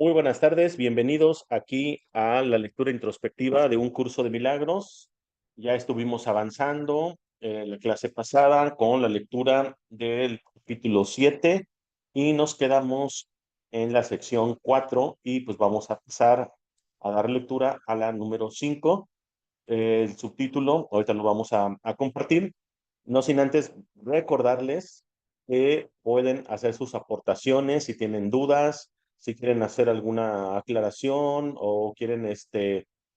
Muy buenas tardes, bienvenidos aquí a la lectura introspectiva de un curso de milagros. Ya estuvimos avanzando en la clase pasada con la lectura del capítulo 7 y nos quedamos en la sección 4 y pues vamos a pasar a dar lectura a la número 5. El subtítulo, ahorita lo vamos a compartir, no sin antes recordarles que pueden hacer sus aportaciones si tienen dudas, si quieren hacer alguna aclaración o quieren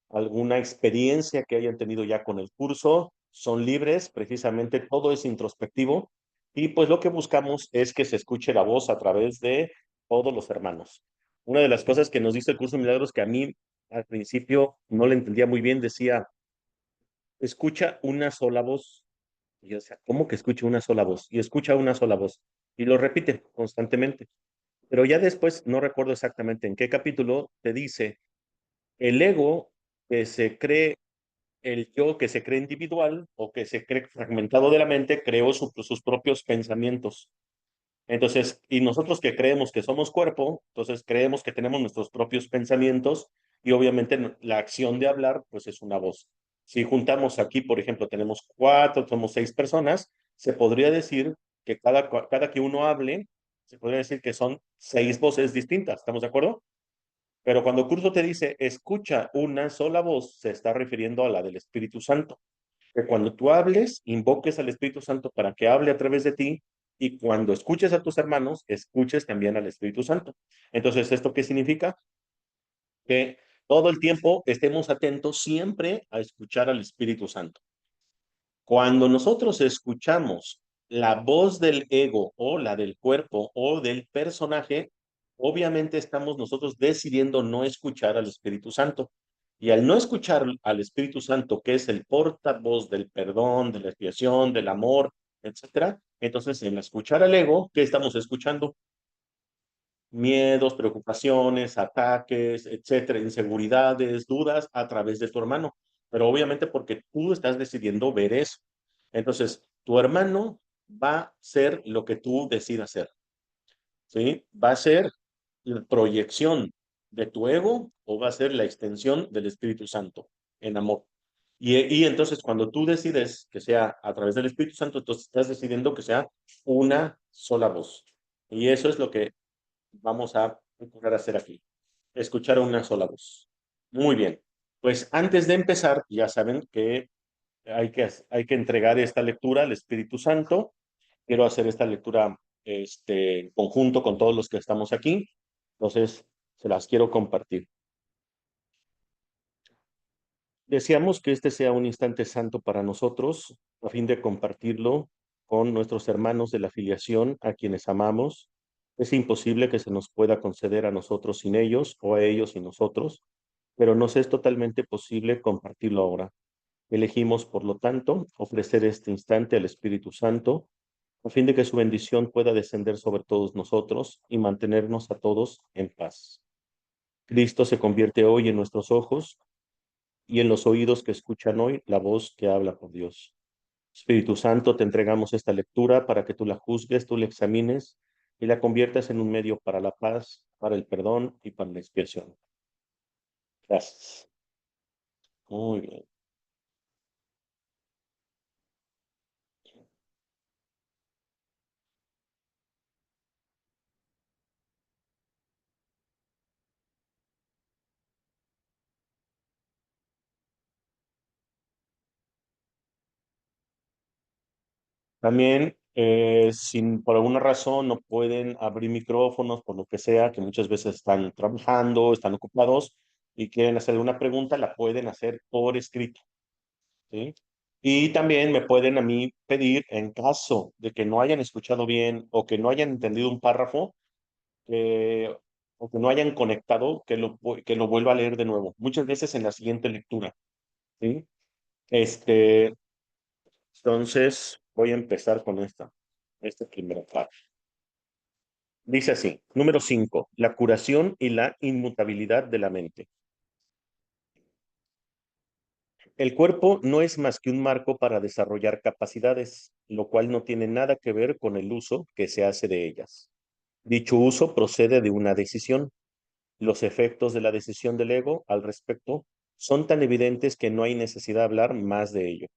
alguna experiencia que hayan tenido ya con el curso, son libres, precisamente todo es introspectivo y pues lo que buscamos es que se escuche la voz a través de todos los hermanos. Una de las cosas que nos dice el curso de milagros que a mí al principio no le entendía muy bien, decía, escucha una sola voz. Y yo decía, ¿cómo que escucha una sola voz? Y escucha una sola voz. Y lo repite constantemente. Pero ya después, no recuerdo exactamente en qué capítulo, te dice, el ego que se cree, el yo que se cree individual o que se cree fragmentado de la mente, creó sus propios pensamientos. Entonces, y nosotros que creemos que somos cuerpo, entonces creemos que tenemos nuestros propios pensamientos y obviamente la acción de hablar, pues es una voz. Si juntamos aquí, por ejemplo, tenemos cuatro, somos seis personas, se podría decir que cada que uno hable, se podría decir que son seis voces distintas, ¿estamos de acuerdo? Pero cuando Curso te dice, escucha una sola voz, se está refiriendo a la del Espíritu Santo, que cuando tú hables, invoques al Espíritu Santo para que hable a través de ti y cuando escuches a tus hermanos, escuches también al Espíritu Santo. Entonces, ¿esto qué significa? Que todo el tiempo estemos atentos siempre a escuchar al Espíritu Santo. Cuando nosotros escuchamos la voz del ego o la del cuerpo o del personaje, obviamente estamos nosotros decidiendo no escuchar al Espíritu Santo. Y al no escuchar al Espíritu Santo, que es el portavoz del perdón, de la expiación, del amor, etcétera, entonces en escuchar al ego, ¿qué estamos escuchando? Miedos, preocupaciones, ataques, etcétera, inseguridades, dudas a través de tu hermano. Pero obviamente porque tú estás decidiendo ver eso. Entonces, tu hermano va a ser lo que tú decidas hacer, ¿sí? Va a ser la proyección de tu ego o va a ser la extensión del Espíritu Santo en amor. Y entonces cuando tú decides que sea a través del Espíritu Santo, entonces estás decidiendo que sea una sola voz. Y eso es lo que vamos a procurar hacer aquí. Escuchar una sola voz. Muy bien. Pues antes de empezar, ya saben que hay que entregar esta lectura al Espíritu Santo. Quiero hacer esta lectura en conjunto con todos los que estamos aquí. Entonces, se las quiero compartir. Deseamos que este sea un instante santo para nosotros, a fin de compartirlo con nuestros hermanos de la filiación, a quienes amamos. Es imposible que se nos pueda conceder a nosotros sin ellos o a ellos sin nosotros, pero nos es totalmente posible compartirlo ahora. Elegimos, por lo tanto, ofrecer este instante al Espíritu Santo, a fin de que su bendición pueda descender sobre todos nosotros y mantenernos a todos en paz. Cristo se convierte hoy en nuestros ojos y en los oídos que escuchan hoy la voz que habla por Dios. Espíritu Santo, te entregamos esta lectura para que tú la juzgues, tú la examines y la conviertas en un medio para la paz, para el perdón y para la expiación. Gracias. Muy bien. También, si por alguna razón no pueden abrir micrófonos, por lo que sea, que muchas veces están trabajando, están ocupados y quieren hacer una pregunta, la pueden hacer por escrito, ¿sí? Y también me pueden a mí pedir, en caso de que no hayan escuchado bien o que no hayan entendido un párrafo, que, o que no hayan conectado, que lo vuelva a leer de nuevo, muchas veces en la siguiente lectura, ¿sí? Este, entonces, voy a empezar con esta primera parte. Dice así, número 5, la curación y la inmutabilidad de la mente. El cuerpo no es más que un marco para desarrollar capacidades, lo cual no tiene nada que ver con el uso que se hace de ellas. Dicho uso procede de una decisión. los efectos de la decisión del ego al respecto son tan evidentes que no hay necesidad de hablar más de ello.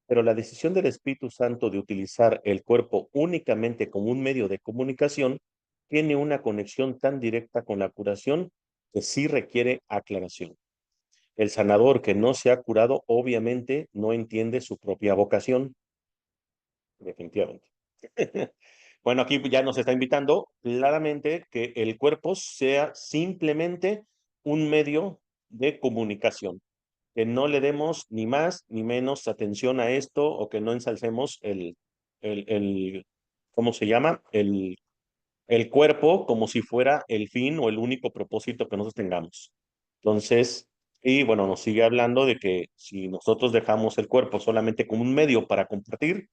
Pero la decisión del Espíritu Santo de utilizar el cuerpo únicamente como un medio de comunicación tiene una conexión tan directa con la curación que sí requiere aclaración. El sanador que no se ha curado obviamente no entiende su propia vocación, definitivamente. Bueno, aquí ya nos está invitando claramente que el cuerpo sea simplemente un medio de comunicación, que no le demos ni más ni menos atención a esto o que no ensalcemos el ¿cómo se llama? El cuerpo como si fuera el fin o el único propósito que nosotros tengamos. Entonces, y bueno, nos sigue hablando de que si nosotros dejamos el cuerpo solamente como un medio para compartir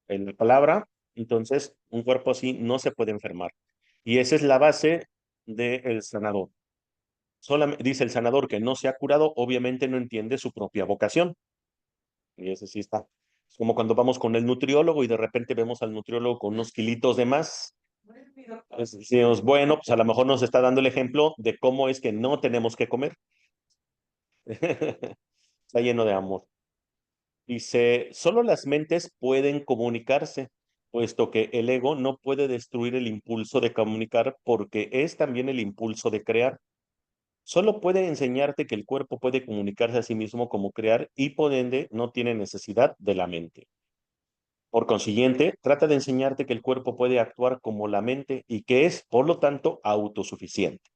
en la palabra, entonces un cuerpo así no se puede enfermar. Y esa es la base del sanador. Solamente, dice el sanador que no se ha curado, obviamente no entiende su propia vocación. Y ese sí está. Es como cuando vamos con el nutriólogo y de repente vemos al nutriólogo con unos kilitos de más. Pues decimos, bueno, pues a lo mejor nos está dando el ejemplo de cómo es que no tenemos que comer. Está lleno de amor. Dice, solo las mentes pueden comunicarse, puesto que el ego no puede destruir el impulso de comunicar porque es también el impulso de crear. Solo puede enseñarte que el cuerpo puede comunicarse a sí mismo como crear y por ende no tiene necesidad de la mente. Por consiguiente, trata de enseñarte que el cuerpo puede actuar como la mente y que es, por lo tanto, autosuficiente.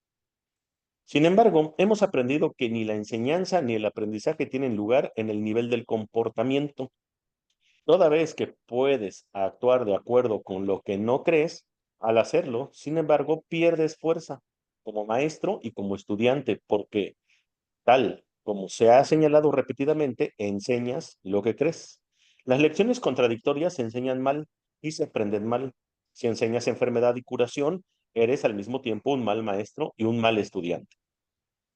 Sin embargo, hemos aprendido que ni la enseñanza ni el aprendizaje tienen lugar en el nivel del comportamiento. Toda vez que puedes actuar de acuerdo con lo que no crees, al hacerlo, sin embargo, pierdes fuerza como maestro y como estudiante, porque tal como se ha señalado repetidamente, enseñas lo que crees. Las lecciones contradictorias se enseñan mal y se aprenden mal. Si enseñas enfermedad y curación, eres al mismo tiempo un mal maestro y un mal estudiante.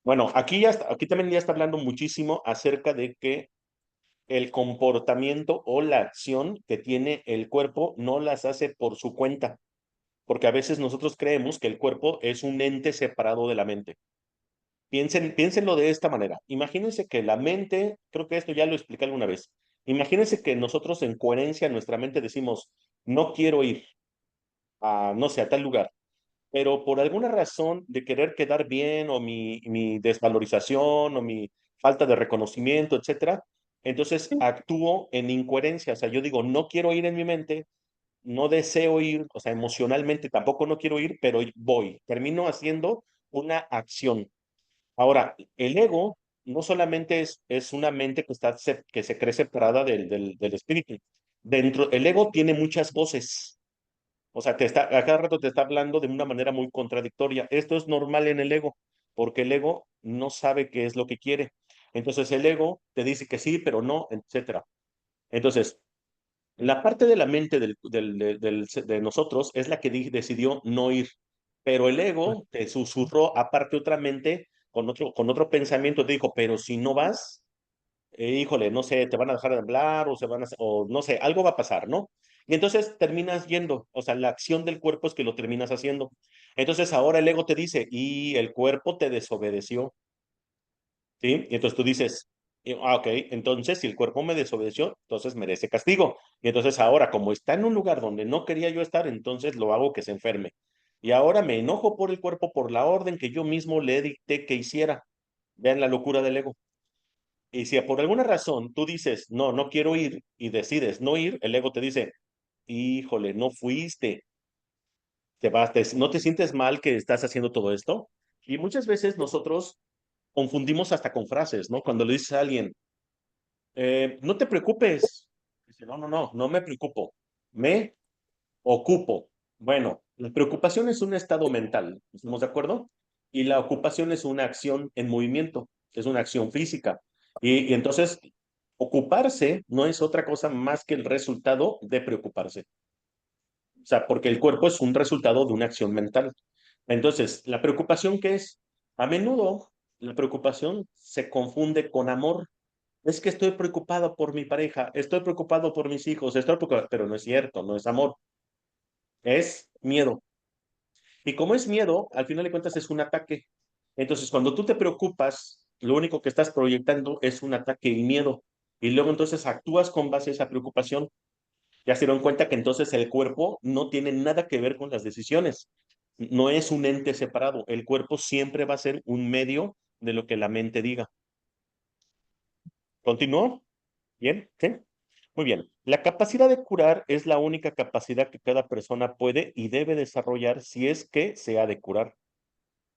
Bueno, aquí también ya está hablando muchísimo acerca de que el comportamiento o la acción que tiene el cuerpo no las hace por su cuenta, porque a veces nosotros creemos que el cuerpo es un ente separado de la mente. Piénsenlo de esta manera. Imagínense que la mente, creo que esto ya lo expliqué alguna vez. Imagínense que nosotros en coherencia en nuestra mente decimos, no quiero ir a, no sé, a tal lugar, pero por alguna razón de querer quedar bien o mi desvalorización o mi falta de reconocimiento, etcétera, entonces actúo en incoherencia. O sea, yo digo, no quiero ir en mi mente, no deseo ir, o sea, emocionalmente tampoco no quiero ir, pero voy. Termino haciendo una acción. Ahora, el ego no solamente es una mente que se cree separada del espíritu. Dentro, el ego tiene muchas voces. O sea, a cada rato te está hablando de una manera muy contradictoria. Esto es normal en el ego, porque el ego no sabe qué es lo que quiere. Entonces el ego te dice que sí, pero no, etcétera. Entonces, la parte de la mente de nosotros es la que decidió no ir, pero el ego te susurró aparte otra mente con otro pensamiento, te dijo, pero si no vas, híjole, no sé, te van a dejar de hablar o o no sé, algo va a pasar, ¿no? Y entonces terminas yendo, o sea, la acción del cuerpo es que lo terminas haciendo. Entonces ahora el ego te dice, y el cuerpo te desobedeció, ¿sí? Y entonces tú dices, ok, entonces si el cuerpo me desobedeció, entonces merece castigo. Y entonces ahora, como está en un lugar donde no quería yo estar, entonces lo hago que se enferme. Y ahora me enojo por el cuerpo por la orden que yo mismo le dicté que hiciera. Vean la locura del ego. Y si por alguna razón tú dices, no, no quiero ir y decides no ir, el ego te dice, híjole, no fuiste, no te sientes mal que estás haciendo todo esto. Y muchas veces nosotros confundimos hasta con frases, ¿no? Cuando le dices a alguien, no te preocupes, dice, no, no, no, no me preocupo, me ocupo. Bueno, la preocupación es un estado mental, ¿estamos de acuerdo? Y la ocupación es una acción en movimiento, es una acción física. Y entonces, ocuparse no es otra cosa más que el resultado de preocuparse. O sea, porque el cuerpo es un resultado de una acción mental. Entonces, ¿la preocupación qué es? A menudo la preocupación se confunde con amor. Es que estoy preocupado por mi pareja, estoy preocupado por mis hijos, estoy preocupado, pero no es cierto, no es amor, es miedo. Y como es miedo, al final de cuentas es un ataque. Entonces, cuando tú te preocupas, lo único que estás proyectando es un ataque y miedo. Y luego entonces actúas con base a esa preocupación. Ya se dieron cuenta que entonces el cuerpo no tiene nada que ver con las decisiones. No es un ente separado. El cuerpo siempre va a ser un medio de lo que la mente diga. ¿Continuó? ¿Bien? ¿Sí? Muy bien. La capacidad de curar es la única capacidad que cada persona puede y debe desarrollar si es que se ha de curar.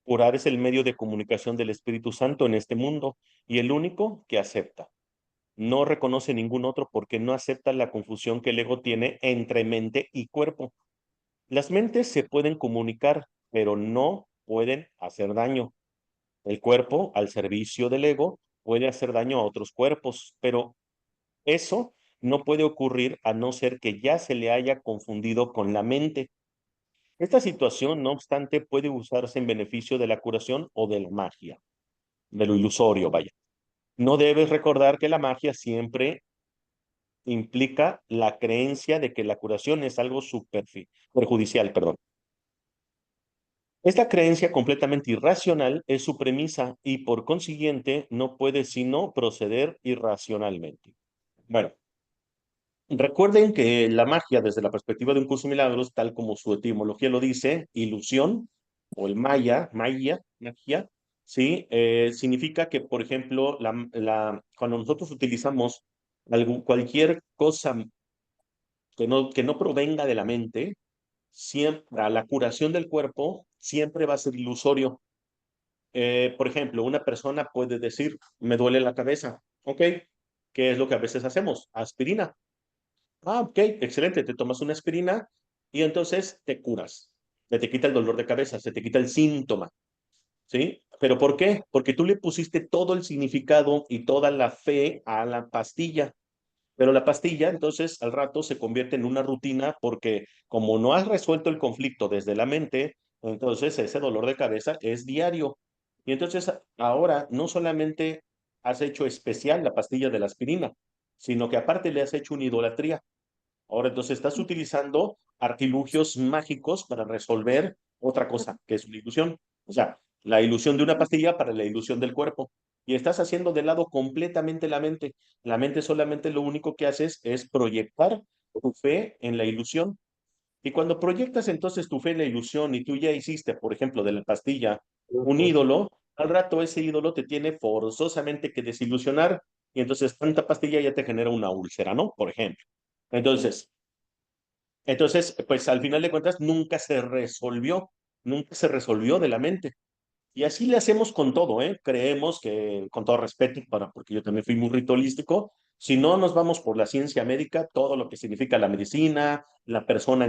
Curar es el medio de comunicación del Espíritu Santo en este mundo y el único que acepta. No reconoce ningún otro porque no acepta la confusión que el ego tiene entre mente y cuerpo. Las mentes se pueden comunicar, pero no pueden hacer daño. El cuerpo, al servicio del ego, puede hacer daño a otros cuerpos, pero eso no puede ocurrir a no ser que ya se le haya confundido con la mente. Esta situación, no obstante, puede usarse en beneficio de la curación o de la magia, de lo ilusorio, vaya. No debes recordar que la magia siempre implica la creencia de que la curación es algo perjudicial, perdón. Esta creencia completamente irracional es su premisa y por consiguiente no puede sino proceder irracionalmente. Bueno, recuerden que la magia desde la perspectiva de un curso de milagros, tal como su etimología lo dice, ilusión o el magia, ¿sí? Significa que, por ejemplo, cuando nosotros utilizamos cualquier cosa que no provenga de la mente, siempre, a la curación del cuerpo siempre va a ser ilusorio. Por ejemplo, una persona puede decir, me duele la cabeza, ¿ok? ¿Qué es lo que a veces hacemos? Aspirina. Ah, ok, excelente, te tomas una aspirina y entonces te curas. Se te quita el dolor de cabeza, se te quita el síntoma, ¿sí? ¿Pero por qué? Porque tú le pusiste todo el significado y toda la fe a la pastilla. Pero la pastilla, entonces, al rato se convierte en una rutina porque como no has resuelto el conflicto desde la mente, entonces ese dolor de cabeza es diario. Y entonces ahora no solamente has hecho especial la pastilla de la aspirina, sino que aparte le has hecho una idolatría. Ahora entonces estás utilizando artilugios mágicos para resolver otra cosa, que es una ilusión. O sea, la ilusión de una pastilla para la ilusión del cuerpo. Y estás haciendo de lado completamente la mente. La mente solamente lo único que haces es proyectar tu fe en la ilusión. Y cuando proyectas entonces tu fe en la ilusión y tú ya hiciste, por ejemplo, de la pastilla un ídolo, al rato ese ídolo te tiene forzosamente que desilusionar y entonces tanta pastilla ya te genera una úlcera, ¿no? Por ejemplo. Entonces, pues al final de cuentas nunca se resolvió de la mente. Y así le hacemos con todo, ¿eh? Creemos que, con todo respeto, porque yo también fui muy ritualístico, si no nos vamos por la ciencia médica, todo lo que significa la medicina, la persona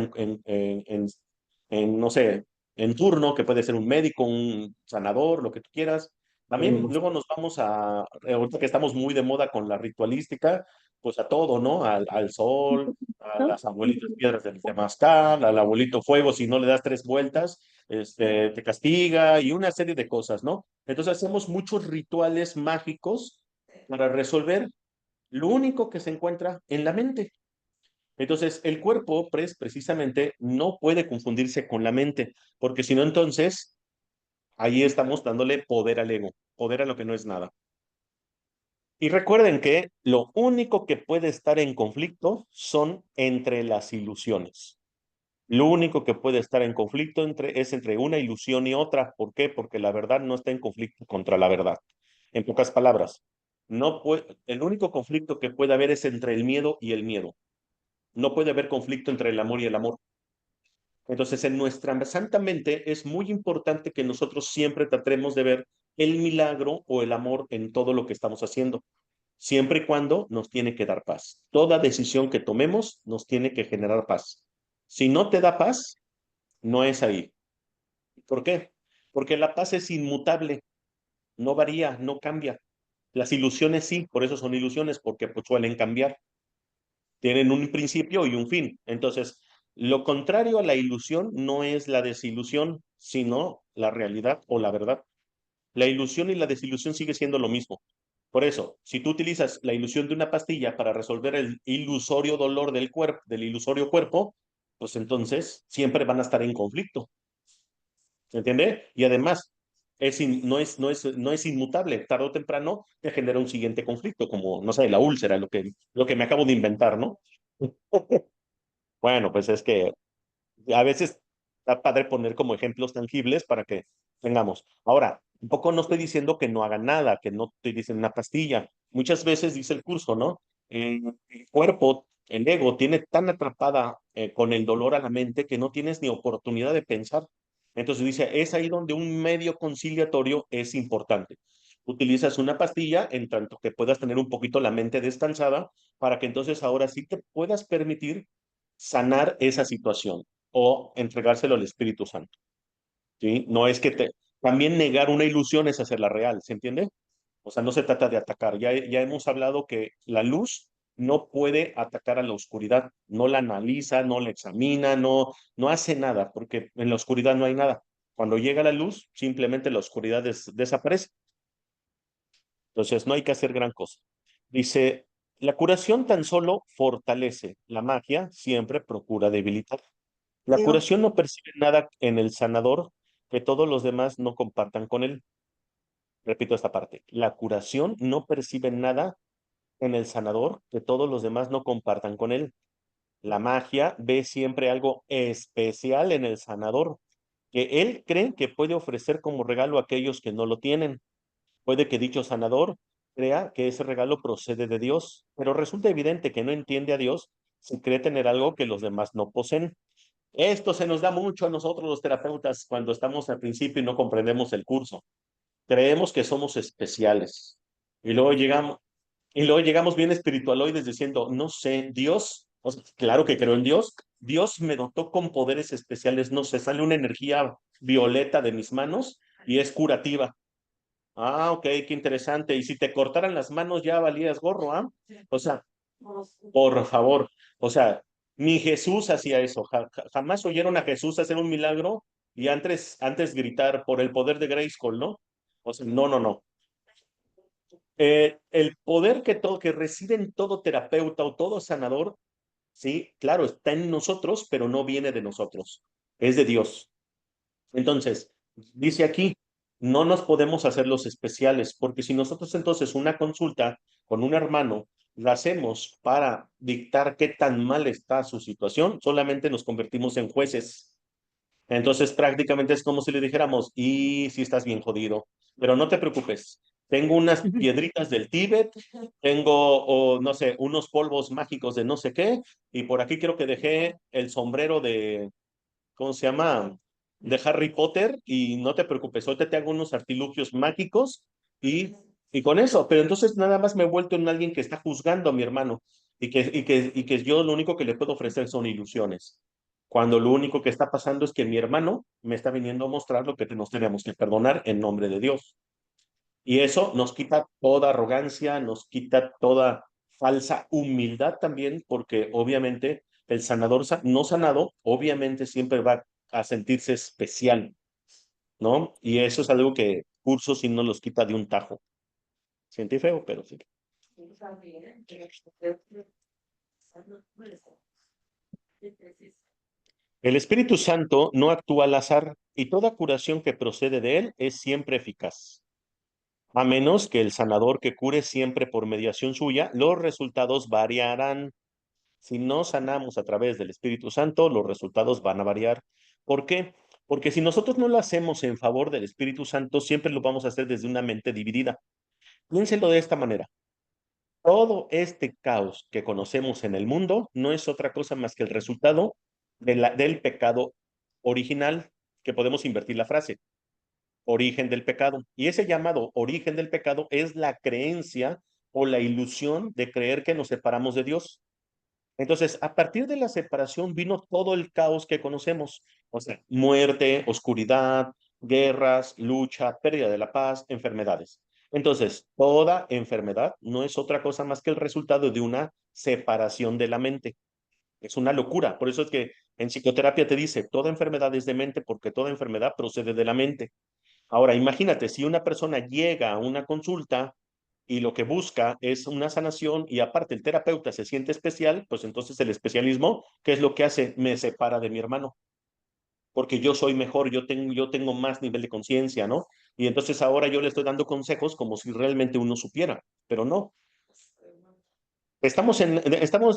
no sé, en turno, que puede ser un médico, un sanador, lo que tú quieras. También luego nos vamos ahorita que estamos muy de moda con la ritualística, pues a todo, ¿no? Al sol, a las abuelitas piedras del temazcal, al abuelito fuego, si no le das tres vueltas te castiga y una serie de cosas, ¿no? Entonces hacemos muchos rituales mágicos para resolver lo único que se encuentra en la mente. Entonces el cuerpo, precisamente, no puede confundirse con la mente, porque si no, entonces ahí estamos dándole poder al ego, poder a lo que no es nada. Y recuerden que lo único que puede estar en conflicto son entre las ilusiones. Lo único que puede estar en conflicto es entre una ilusión y otra. ¿Por qué? Porque la verdad no está en conflicto contra la verdad. En pocas palabras, el único conflicto que puede haber es entre el miedo y el miedo. No puede haber conflicto entre el amor y el amor. Entonces, en nuestra santa mente es muy importante que nosotros siempre tratemos de ver el milagro o el amor en todo lo que estamos haciendo, siempre y cuando nos tiene que dar paz. Toda decisión que tomemos nos tiene que generar paz. Si no te da paz, no es ahí. ¿Por qué? Porque la paz es inmutable, no varía, no cambia. Las ilusiones sí, por eso son ilusiones, porque pues, suelen cambiar. Tienen un principio y un fin. Entonces, lo contrario a la ilusión no es la desilusión, sino la realidad o la verdad. La ilusión y la desilusión sigue siendo lo mismo. Por eso, si tú utilizas la ilusión de una pastilla para resolver el ilusorio dolor del cuerpo, del ilusorio cuerpo, pues entonces siempre van a estar en conflicto. ¿Se entiende? Y además, no es inmutable. Tarde o temprano te genera un siguiente conflicto, como, no sé, la úlcera, lo que me acabo de inventar, ¿no? Bueno, pues es que a veces está padre poner como ejemplos tangibles para que tengamos. Ahora, un poco no estoy diciendo que no hagan nada, que no te dicen una pastilla. Muchas veces dice el curso, ¿no? El cuerpo, el ego, tiene tan atrapada con el dolor a la mente que no tienes ni oportunidad de pensar. Entonces dice, es ahí donde un medio conciliatorio es importante. Utilizas una pastilla en tanto que puedas tener un poquito la mente descansada para que entonces ahora sí te puedas permitir sanar esa situación o entregárselo al Espíritu Santo, ¿sí? No es que te... También negar una ilusión es hacerla real, ¿se entiende? O sea, no se trata de atacar. Ya hemos hablado que la luz no puede atacar a la oscuridad, no la analiza, no la examina, no hace nada, porque en la oscuridad no hay nada. Cuando llega la luz, simplemente la oscuridad desaparece. Entonces, no hay que hacer gran cosa. Dice, la curación tan solo fortalece, la magia siempre procura debilitar. La Digo, curación no percibe nada en el sanador que todos los demás no compartan con él. Repito esta parte. La curación no percibe nada en el sanador que todos los demás no compartan con él. La magia ve siempre algo especial en el sanador que él cree que puede ofrecer como regalo a aquellos que no lo tienen. Puede que dicho sanador crea que ese regalo procede de Dios, pero resulta evidente que no entiende a Dios si cree tener algo que los demás no poseen. Esto se nos da mucho a nosotros los terapeutas cuando estamos al principio y no comprendemos el curso. Creemos que somos especiales. Y luego llegamos bien espiritualoides diciendo, no sé, Dios, o sea, claro que creo en Dios. Dios me dotó con poderes especiales, no sé, sale una energía violeta de mis manos y es curativa. Ah, ok, qué interesante. Y si te cortaran las manos ya valías gorro, ¿ah? O sea, por favor, o sea, ni Jesús hacía eso. Jamás oyeron a Jesús hacer un milagro y antes gritar por el poder de Grayskull, ¿no? O sea, no, no, no. El poder que reside en todo terapeuta o todo sanador, sí, claro, está en nosotros, pero no viene de nosotros. Es de Dios. Entonces, dice aquí, no nos podemos hacer los especiales, porque si nosotros entonces una consulta con un hermano la hacemos para dictar qué tan mal está su situación, solamente nos convertimos en jueces. Entonces, prácticamente es como si le dijéramos, y si estás bien jodido, pero no te preocupes. Tengo unas piedritas del Tíbet, tengo, o no sé, unos polvos mágicos de no sé qué, y por aquí creo que dejé el sombrero de, ¿cómo se llama? De Harry Potter y no te preocupes, ahorita te hago unos artilugios mágicos y con eso, pero entonces nada más me he vuelto en alguien que está juzgando a mi hermano y que yo lo único que le puedo ofrecer son ilusiones, cuando lo único que está pasando es que mi hermano me está viniendo a mostrar lo que nos tenemos que perdonar en nombre de Dios. Y eso nos quita toda arrogancia, nos quita toda falsa humildad también, porque obviamente el sanador no sanado, obviamente siempre va a sentirse especial, ¿no? Y eso es algo que cursos sí no los quita de un tajo. Siente feo, pero sí. El Espíritu Santo no actúa al azar y toda curación que procede de él es siempre eficaz. A menos que el sanador que cure siempre por mediación suya, los resultados variarán. Si no sanamos a través del Espíritu Santo, los resultados van a variar. ¿Por qué? Porque si nosotros no lo hacemos en favor del Espíritu Santo, siempre lo vamos a hacer desde una mente dividida. Piénselo de esta manera. Todo este caos que conocemos en el mundo no es otra cosa más que el resultado del pecado original, que podemos invertir la frase, origen del pecado. Y ese llamado origen del pecado es la creencia o la ilusión de creer que nos separamos de Dios. Entonces, a partir de la separación vino todo el caos que conocemos, o sea, muerte, oscuridad, guerras, lucha, pérdida de la paz, enfermedades. Entonces, toda enfermedad no es otra cosa más que el resultado de una separación de la mente. Es una locura. Por eso es que en psicoterapia te dice, toda enfermedad es de mente porque toda enfermedad procede de la mente. Ahora, imagínate, si una persona llega a una consulta y lo que busca es una sanación y aparte el terapeuta se siente especial, pues entonces el especialismo, ¿qué es lo que hace? Me separa de mi hermano. porque yo soy mejor, yo tengo más nivel de conciencia, ¿no? Y entonces ahora yo le estoy dando consejos como si realmente uno supiera, pero no. Estamos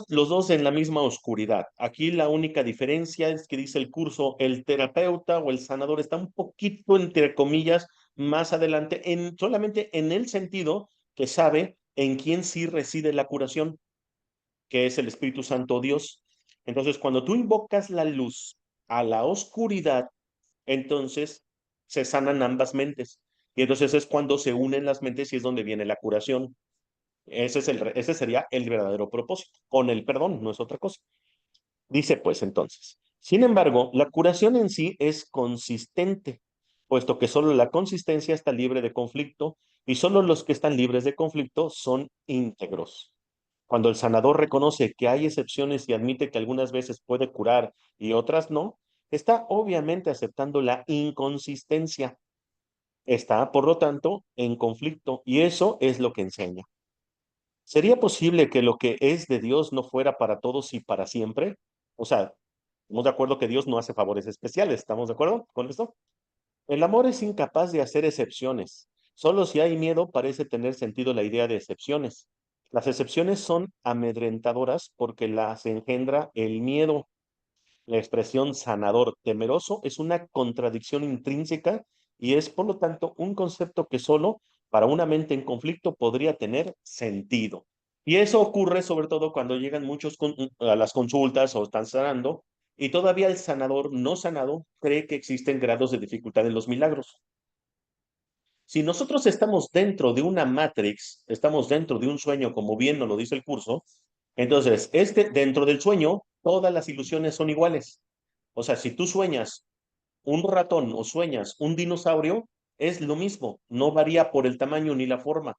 los dos en la misma oscuridad. Aquí la única diferencia es que dice el curso, el terapeuta o el sanador está un poquito, entre comillas, más adelante, solamente en el sentido que sabe en quién sí reside la curación, que es el Espíritu Santo Dios. Entonces, cuando tú invocas la luz a la oscuridad, entonces se sanan ambas mentes. Y entonces es cuando se unen las mentes y es donde viene la curación. Ese sería el verdadero propósito. Con el perdón, no es otra cosa. Dice pues entonces, sin embargo, la curación en sí es consistente, puesto que solo la consistencia está libre de conflicto y solo los que están libres de conflicto son íntegros. Cuando el sanador reconoce que hay excepciones y admite que algunas veces puede curar y otras no, está obviamente aceptando la inconsistencia. Está, por lo tanto, en conflicto y eso es lo que enseña. ¿Sería posible que lo que es de Dios no fuera para todos y para siempre? O sea, estamos de acuerdo que Dios no hace favores especiales, ¿estamos de acuerdo con esto? El amor es incapaz de hacer excepciones. Solo si hay miedo parece tener sentido la idea de excepciones. Las excepciones son amedrentadoras porque las engendra el miedo. La expresión sanador temeroso es una contradicción intrínseca y es, por lo tanto, un concepto que solo para una mente en conflicto podría tener sentido. Y eso ocurre sobre todo cuando llegan muchos a las consultas o están sanando y todavía el sanador no sanado cree que existen grados de dificultad en los milagros. Si nosotros estamos dentro de una matrix, estamos dentro de un sueño, como bien nos lo dice el curso, entonces, dentro del sueño, todas las ilusiones son iguales. O sea, si tú sueñas un ratón o sueñas un dinosaurio, es lo mismo, no varía por el tamaño ni la forma.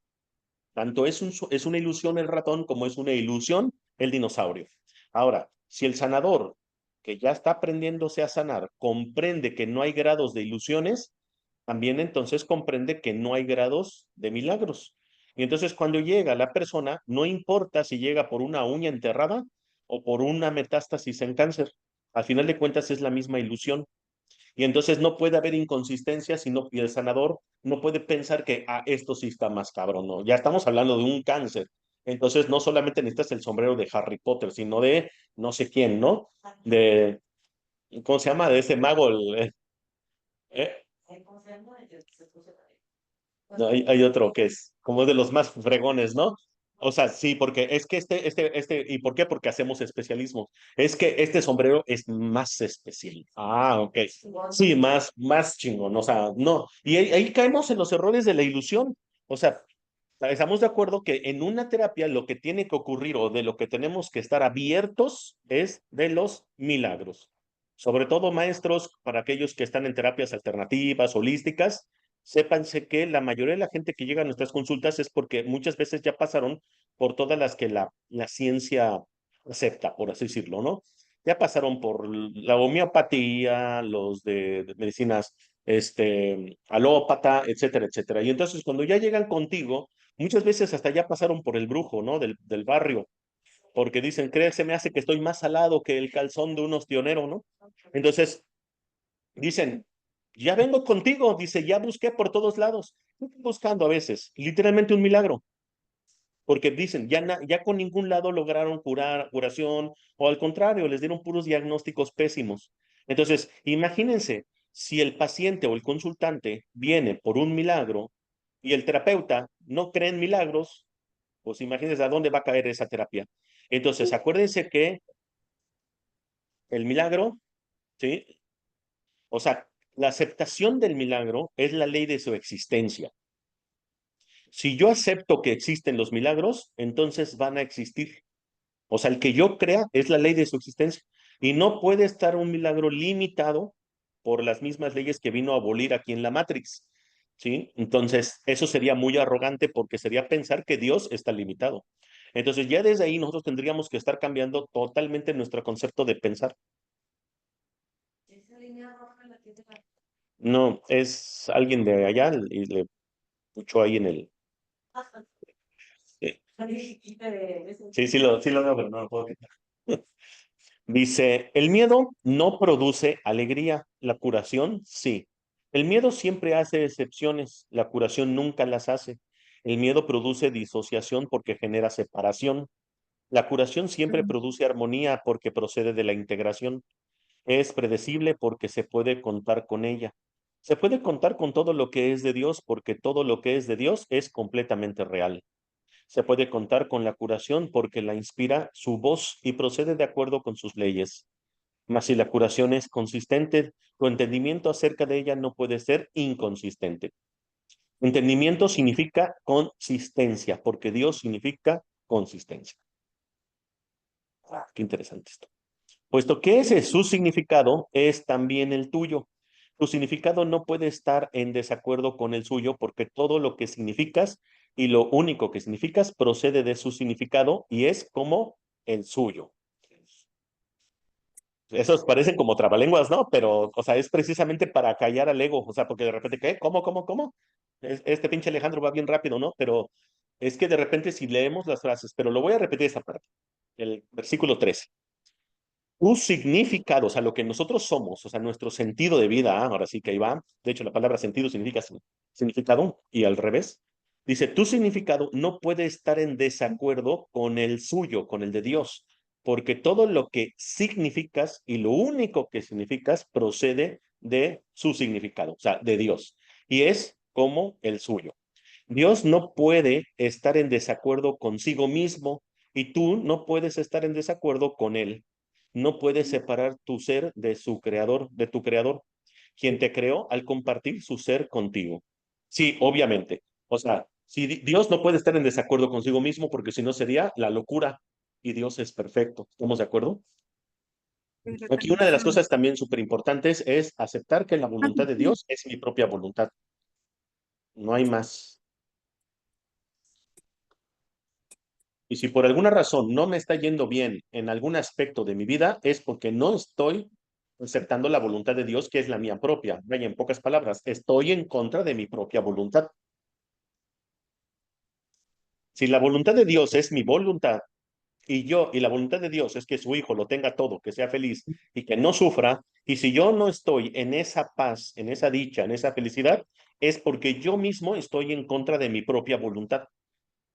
Tanto es una ilusión el ratón como es una ilusión el dinosaurio. Ahora, si el sanador, que ya está aprendiéndose a sanar, comprende que no hay grados de ilusiones, también entonces comprende que no hay grados de milagros. Y entonces cuando llega la persona, no importa si llega por una uña enterrada o por una metástasis en cáncer, al final de cuentas es la misma ilusión. Y entonces no puede haber inconsistencia y el sanador no puede pensar que, esto sí está más cabrón, ¿no? Ya estamos hablando de un cáncer. Entonces no solamente necesitas el sombrero de Harry Potter, sino de no sé quién, ¿no? De, ¿cómo se llama? De ese mago, ¿eh? No, hay otro que es como de los más fregones, ¿no? O sea, sí, porque es que ¿y por qué? Porque hacemos especialismo. Es que este sombrero es más especial. Ok. Sí, más chingón, o sea, no. Y ahí caemos en los errores de la ilusión. O sea, estamos de acuerdo que en una terapia lo que tiene que ocurrir o de lo que tenemos que estar abiertos es de los milagros. Sobre todo, maestros, para aquellos que están en terapias alternativas, holísticas, sépanse que la mayoría de la gente que llega a nuestras consultas es porque muchas veces ya pasaron por todas las que la ciencia acepta, por así decirlo, ¿no? Ya pasaron por la homeopatía, los de medicinas alópata, etcétera, etcétera. Y entonces cuando ya llegan contigo, muchas veces hasta ya pasaron por el brujo, ¿no? Del barrio, porque dicen, se me hace que estoy más salado que el calzón de un ostionero, ¿no? Entonces, dicen, ya vengo contigo, dice, ya busqué por todos lados. ¿Qué estoy buscando a veces? Literalmente un milagro, porque dicen, ya con ningún lado lograron curación, o al contrario, les dieron puros diagnósticos pésimos. Entonces, imagínense, si el paciente o el consultante viene por un milagro y el terapeuta no cree en milagros, pues imagínense a dónde va a caer esa terapia. Entonces, acuérdense que el milagro, ¿sí? O sea, la aceptación del milagro es la ley de su existencia. Si yo acepto que existen los milagros, entonces van a existir. O sea, el que yo crea es la ley de su existencia. Y no puede estar un milagro limitado por las mismas leyes que vino a abolir aquí en la Matrix. ¿Sí? Entonces, eso sería muy arrogante porque sería pensar que Dios está limitado. Entonces, ya desde ahí nosotros tendríamos que estar cambiando totalmente nuestro concepto de pensar. No, es alguien de allá y le puchó ahí en el... Sí, sí, sí lo veo, pero no lo puedo quitar. Dice, el miedo no produce alegría, la curación sí. El miedo siempre hace excepciones, la curación nunca las hace. El miedo produce disociación porque genera separación. La curación siempre produce armonía porque procede de la integración. Es predecible porque se puede contar con ella. Se puede contar con todo lo que es de Dios porque todo lo que es de Dios es completamente real. Se puede contar con la curación porque la inspira su voz y procede de acuerdo con sus leyes. Mas si la curación es consistente, tu entendimiento acerca de ella no puede ser inconsistente. Entendimiento significa consistencia, porque Dios significa consistencia. Qué interesante esto. Puesto que ese su significado es también el tuyo. Tu significado no puede estar en desacuerdo con el suyo porque todo lo que significas y lo único que significas procede de su significado y es como el suyo. Esos parecen como trabalenguas, ¿no? Pero, o sea, es precisamente para callar al ego, o sea, porque de repente, ¿qué? ¿Cómo? Este pinche Alejandro va bien rápido, ¿no? Pero es que de repente si leemos las frases, pero lo voy a repetir esa parte, el versículo 13. Un significado, o sea, lo que nosotros somos, o sea, nuestro sentido de vida, ahora sí que ahí va. De hecho, la palabra sentido significa significado y al revés. Dice, tu significado no puede estar en desacuerdo con el suyo, con el de Dios, porque todo lo que significas y lo único que significas procede de su significado, o sea, de Dios, y es como el suyo. Dios no puede estar en desacuerdo consigo mismo y tú no puedes estar en desacuerdo con él. No puedes separar tu ser de su creador, de tu creador, quien te creó al compartir su ser contigo. Sí, obviamente. O sea, si Dios no puede estar en desacuerdo consigo mismo porque si no sería la locura y Dios es perfecto. ¿Estamos de acuerdo? Pero Aquí una también de las son... cosas también súper importantes es aceptar que la voluntad de Dios es mi propia voluntad. No hay más. Y si por alguna razón no me está yendo bien en algún aspecto de mi vida, es porque no estoy aceptando la voluntad de Dios, que es la mía propia. Vaya, en pocas palabras, estoy en contra de mi propia voluntad. Si la voluntad de Dios es mi voluntad y la voluntad de Dios es que su hijo lo tenga todo, que sea feliz y que no sufra, y si yo no estoy en esa paz, en esa dicha, en esa felicidad, es porque yo mismo estoy en contra de mi propia voluntad.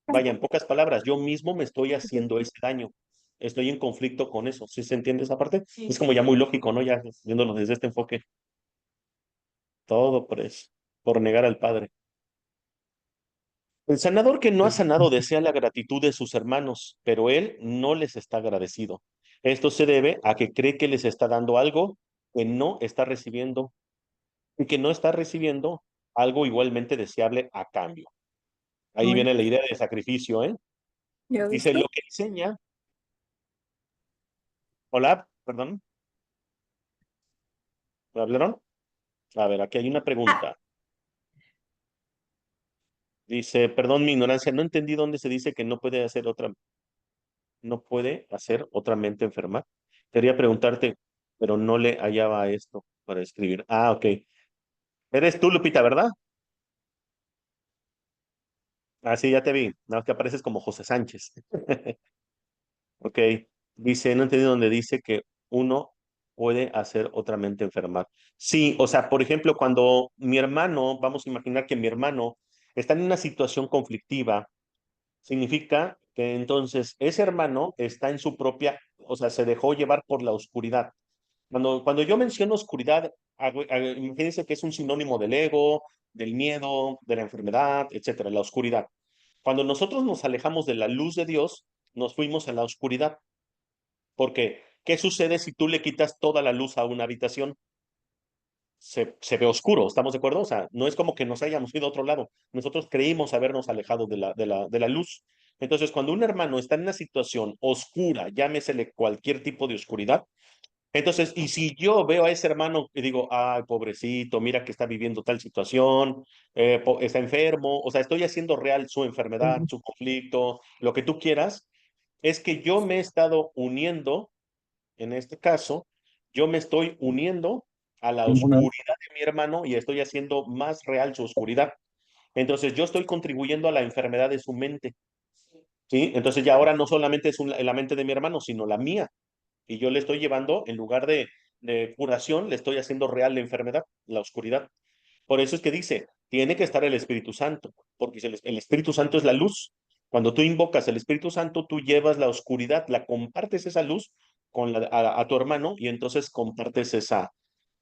Vaya, en pocas palabras, yo mismo me estoy haciendo ese daño. Estoy en conflicto con eso. ¿Sí se entiende esa parte? Sí. Es como ya muy lógico, ¿no? Ya viéndolo desde este enfoque. Todo por eso, por negar al Padre. El sanador que no ha sanado desea la gratitud de sus hermanos, pero él no les está agradecido. Esto se debe a que cree que les está dando algo que no está recibiendo y que no está recibiendo algo igualmente deseable a cambio. Ahí Ay, viene la idea de sacrificio, ¿eh? ¿ya Dice, viste? lo que enseña, hola, perdón, ¿me hablaron? A ver, aquí hay una Ah, pregunta. Dice, perdón mi ignorancia, no entendí dónde se dice que no puede hacer otra mente enfermar. Quería preguntarte, pero no le hallaba esto para escribir. Ah, ok. Eres tú, Lupita, ¿verdad? Ah, sí, ya te vi. Nada más que apareces como José Sánchez. Ok. Dice, no entendí dónde dice que uno puede hacer otra mente enfermar. Sí, o sea, por ejemplo, cuando mi hermano, vamos a imaginar que mi hermano está en una situación conflictiva. Significa que entonces ese hermano está en su propia, o sea, se dejó llevar por la oscuridad. Cuando yo menciono oscuridad, imagínense que es un sinónimo del ego, del miedo, de la enfermedad, etcétera, la oscuridad. Cuando nosotros nos alejamos de la luz de Dios, nos fuimos a la oscuridad. Porque, ¿qué sucede si tú le quitas toda la luz a una habitación? Se ve oscuro, ¿estamos de acuerdo? O sea, no es como que nos hayamos ido a otro lado. Nosotros creímos habernos alejado de la luz. Entonces, cuando un hermano está en una situación oscura, llámesele cualquier tipo de oscuridad, entonces, y si yo veo a ese hermano y digo, ay, pobrecito, mira que está viviendo tal situación, está enfermo, o sea, estoy haciendo real su enfermedad, su conflicto, lo que tú quieras, es que yo me he estado uniendo en este caso, yo me estoy uniendo a la oscuridad de mi hermano y estoy haciendo más real su oscuridad. Entonces yo estoy contribuyendo a la enfermedad de su mente, ¿sí? Entonces ya ahora no solamente es la mente de mi hermano, sino la mía. y yo le estoy llevando, en lugar de curación, le estoy haciendo real la enfermedad, la oscuridad. Por eso es que dice, tiene que estar el Espíritu Santo, porque si el Espíritu Santo es la luz. Cuando tú invocas el Espíritu Santo, tú llevas la oscuridad, la compartes esa luz a tu hermano y entonces compartes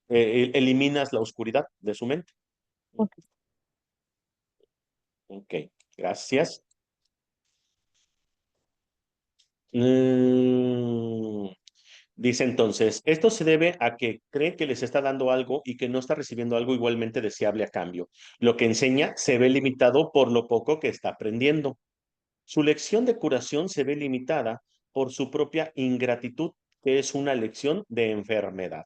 eliminas la oscuridad de su mente. Ok. Ok, gracias. Mm, Dice entonces, esto se debe a que cree que les está dando algo y que no está recibiendo algo igualmente deseable a cambio. Lo que enseña se ve limitado por lo poco que está aprendiendo. Su lección de curación se ve limitada por su propia ingratitud, que es una lección de enfermedad.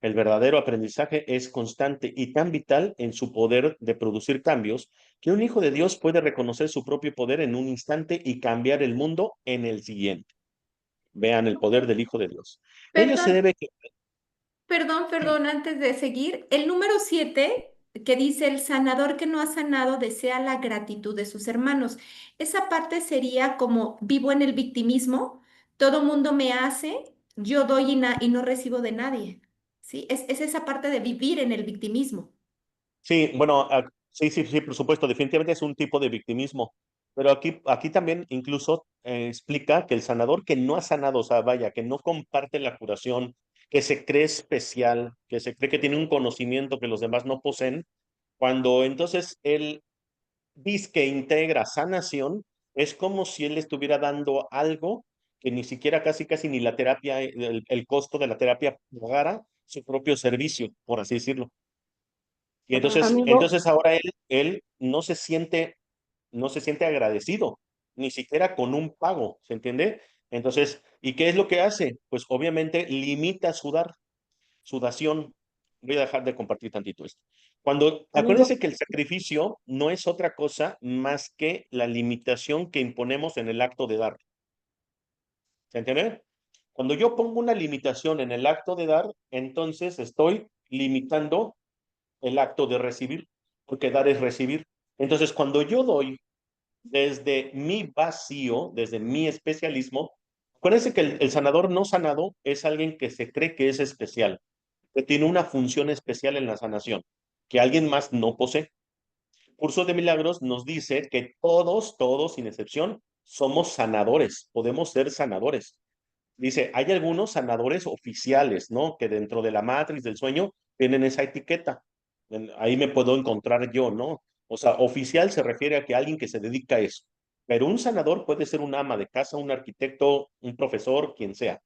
El verdadero aprendizaje es constante y tan vital en su poder de producir cambios que un hijo de Dios puede reconocer su propio poder en un instante y cambiar el mundo en el siguiente. Vean el poder del Hijo de Dios. Ello Perdón, se debe que... perdón, antes de seguir, el número 7 que dice el sanador que no ha sanado desea la gratitud de sus hermanos. Esa parte sería como vivo en el victimismo, todo mundo me hace, yo doy y no recibo de nadie. ¿Sí? Es esa parte de vivir en el victimismo. Sí, bueno, sí, sí, sí, por supuesto, definitivamente es un tipo de victimismo, pero aquí también incluso explica que el sanador que no ha sanado, o sea, vaya, que no comparte la curación, que se cree especial, que se cree que tiene un conocimiento que los demás no poseen, cuando entonces él dice que integra sanación, es como si él estuviera dando algo que ni siquiera casi, casi ni la terapia, el costo de la terapia pagara su propio servicio, por así decirlo. Y Amigo, entonces ahora él no se siente agradecido, ni siquiera con un pago, ¿se entiende? Entonces, ¿y qué es lo que hace? Pues obviamente limita sudación. Voy a dejar de compartir tantito esto. amigo, Acuérdense que el sacrificio no es otra cosa más que la limitación que imponemos en el acto de dar, ¿se entiende? Cuando yo pongo una limitación en el acto de dar, entonces estoy limitando el acto de recibir, porque dar es recibir. Entonces, cuando yo doy desde mi vacío, desde mi especialismo, acuérdense que el sanador no sanado es alguien que se cree que es especial, que tiene una función especial en la sanación, que alguien más no posee. Curso de Milagros nos dice que todos, sin excepción, somos sanadores, podemos ser sanadores. Dice, hay algunos sanadores oficiales, ¿no? Que dentro de la matriz del sueño tienen esa etiqueta. Ahí me puedo encontrar yo, ¿no? O sea, oficial se refiere a que alguien que se dedica a eso. Pero un sanador puede ser un ama de casa, un arquitecto, un profesor, quien sea.